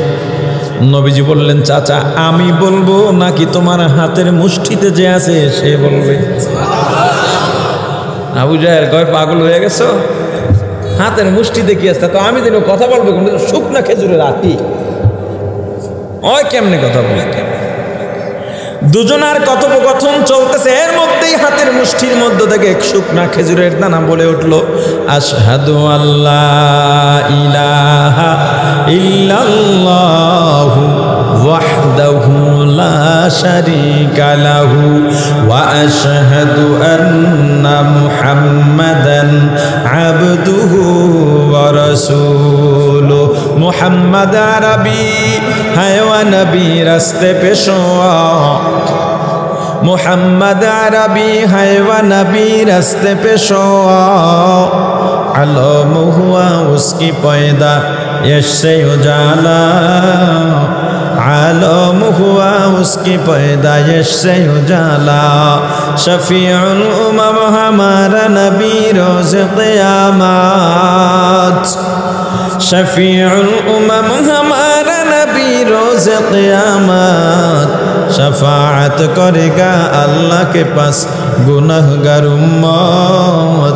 নবীজি বললেন, চাচা আমি বলবো নাকি তোমার হাতের মুষ্টিতে যে আছে সে বলবে? আবু জাহেল কয়, পাগল হয়ে গেছো? হাতের মুষ্টিতে কি আছে? তো আমি যেন কথা বলবো শুকনা খেজুরের আটি, ওই কেমনে কথা বলে? দুজনার কথোপকথন চলতেছে, এর মধ্যেই হাতের মুষ্টির মধ্য থেকে শুকনা খেজুরের দানা বলে উঠলো, আশহাদু আল্লাহ ইলাহা ইল্লাল্লাহু ওয়াহদাহু লা শারীকা লাহু ওয়া আশহাদু আন্না মুহাম্মাদান আবদুহু ওয়া রাসূলুহু। মুহাম্মদ আরবি হায়ওয়া নবী রাস্তে পেশোয়া, मुहम्मद अरबी है व नबी रस्ते पे शोआ, आलम हुआ उसकी पैदा यश से उजाला, आलम हुआ उसकी पैदा यश से उजाला, शफीउल उमम हमारा नबी रोज़ क़यामत, शफीउल उमम हमारा नबी रोज़े क़ियामत शफाअत करेगा अल्लाह के पास गुनहगार उम्मत,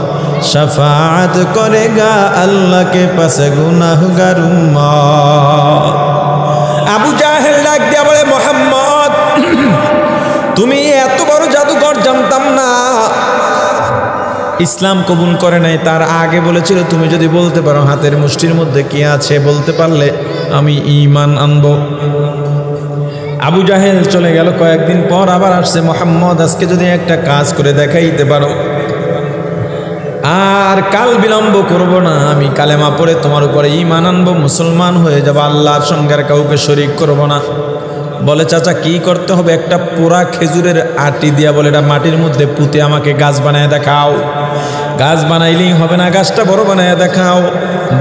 शफाअत करेगा अल्लाह के पास गुनहगार उम्मत। আবু জাহেল ডাক দিয়া বলে, মুহাম্মদ তুমি এত বড় জাদুকর জানতাম না। ইসলাম কবুল করে নাই, তার আগে বলেছিল তুমি যদি বলতে পারো হাতের মুষ্টির মধ্যে কি আছে, বলতে পারলে আমি ঈমান আনব। আবু জাহেল চলে গেল, কয়েকদিন পর আবার আসছে, মুহাম্মদ আজকে যদি একটা কাজ করে দেখাইতে পারো, আর কাল বিলম্ব করব না, আমি কালেমা পড়ে তোমার উপরে ঈমান আনবো, মুসলমান হয়ে যাব, আল্লাহর সঙ্গে আর কাউকে শরীক করব না। বলে চাচা কি করতে হবে? একটা পোড়া খেজুরের আটি দিয়া বলে এটা মাটির মধ্যে পুঁতে আমাকে গাছ বানায় দেখাও। গাছ বানাইলেই হবে না, গাছটা বড় বানায় দেখাও।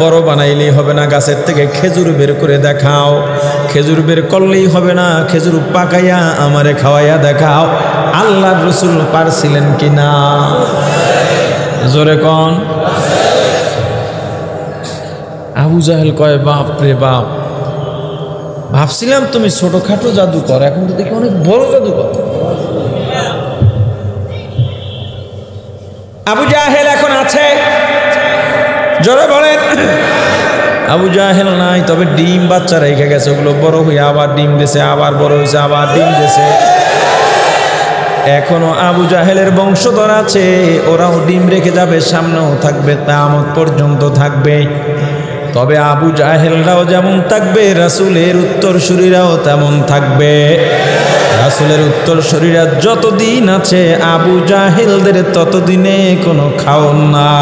বড় বানাইলেই হবে না, গাছের থেকে খেজুর বের করে দেখাও। খেজুর বের করলেই হবে না, খেজুর পাকাইয়া আমারে খাওয়াইয়া দেখাও। আল্লাহর রাসূল পারছিলেন কিনা? জোরে কোন? আবু জাহেল কয়, বাপ রে বাপ, ভাবছিলাম তুমি ছোটখাটো জাদুকর, এখন তো দেখি অনেক বড় জাদুকর। আবু জাহেল এখন আছে? জোরে বলেন। আবু জাহেল নাই, তবে ডিম বাচ্চা রেখে গেছে, ওগুলো বড় হয়ে আবার ডিম দিয়েছে, আবার বড় হয়েছে, আবার ডিম দিয়েছে। এখনো আবু জাহেলের বংশধর আছে, ওরাও ডিম রেখে যাবে, সামনেও থাকবে, কিয়ামত পর্যন্ত থাকবে। তবে আবু জাহেলরাও যেমন থাকবে, রাসূলের উত্তরসূরিরাও তেমন থাকবে। রাসূলের উত্তরসূরিরা যতদিন আছে, আবু জাহেলদের ততদিনে কোনো খাওন না।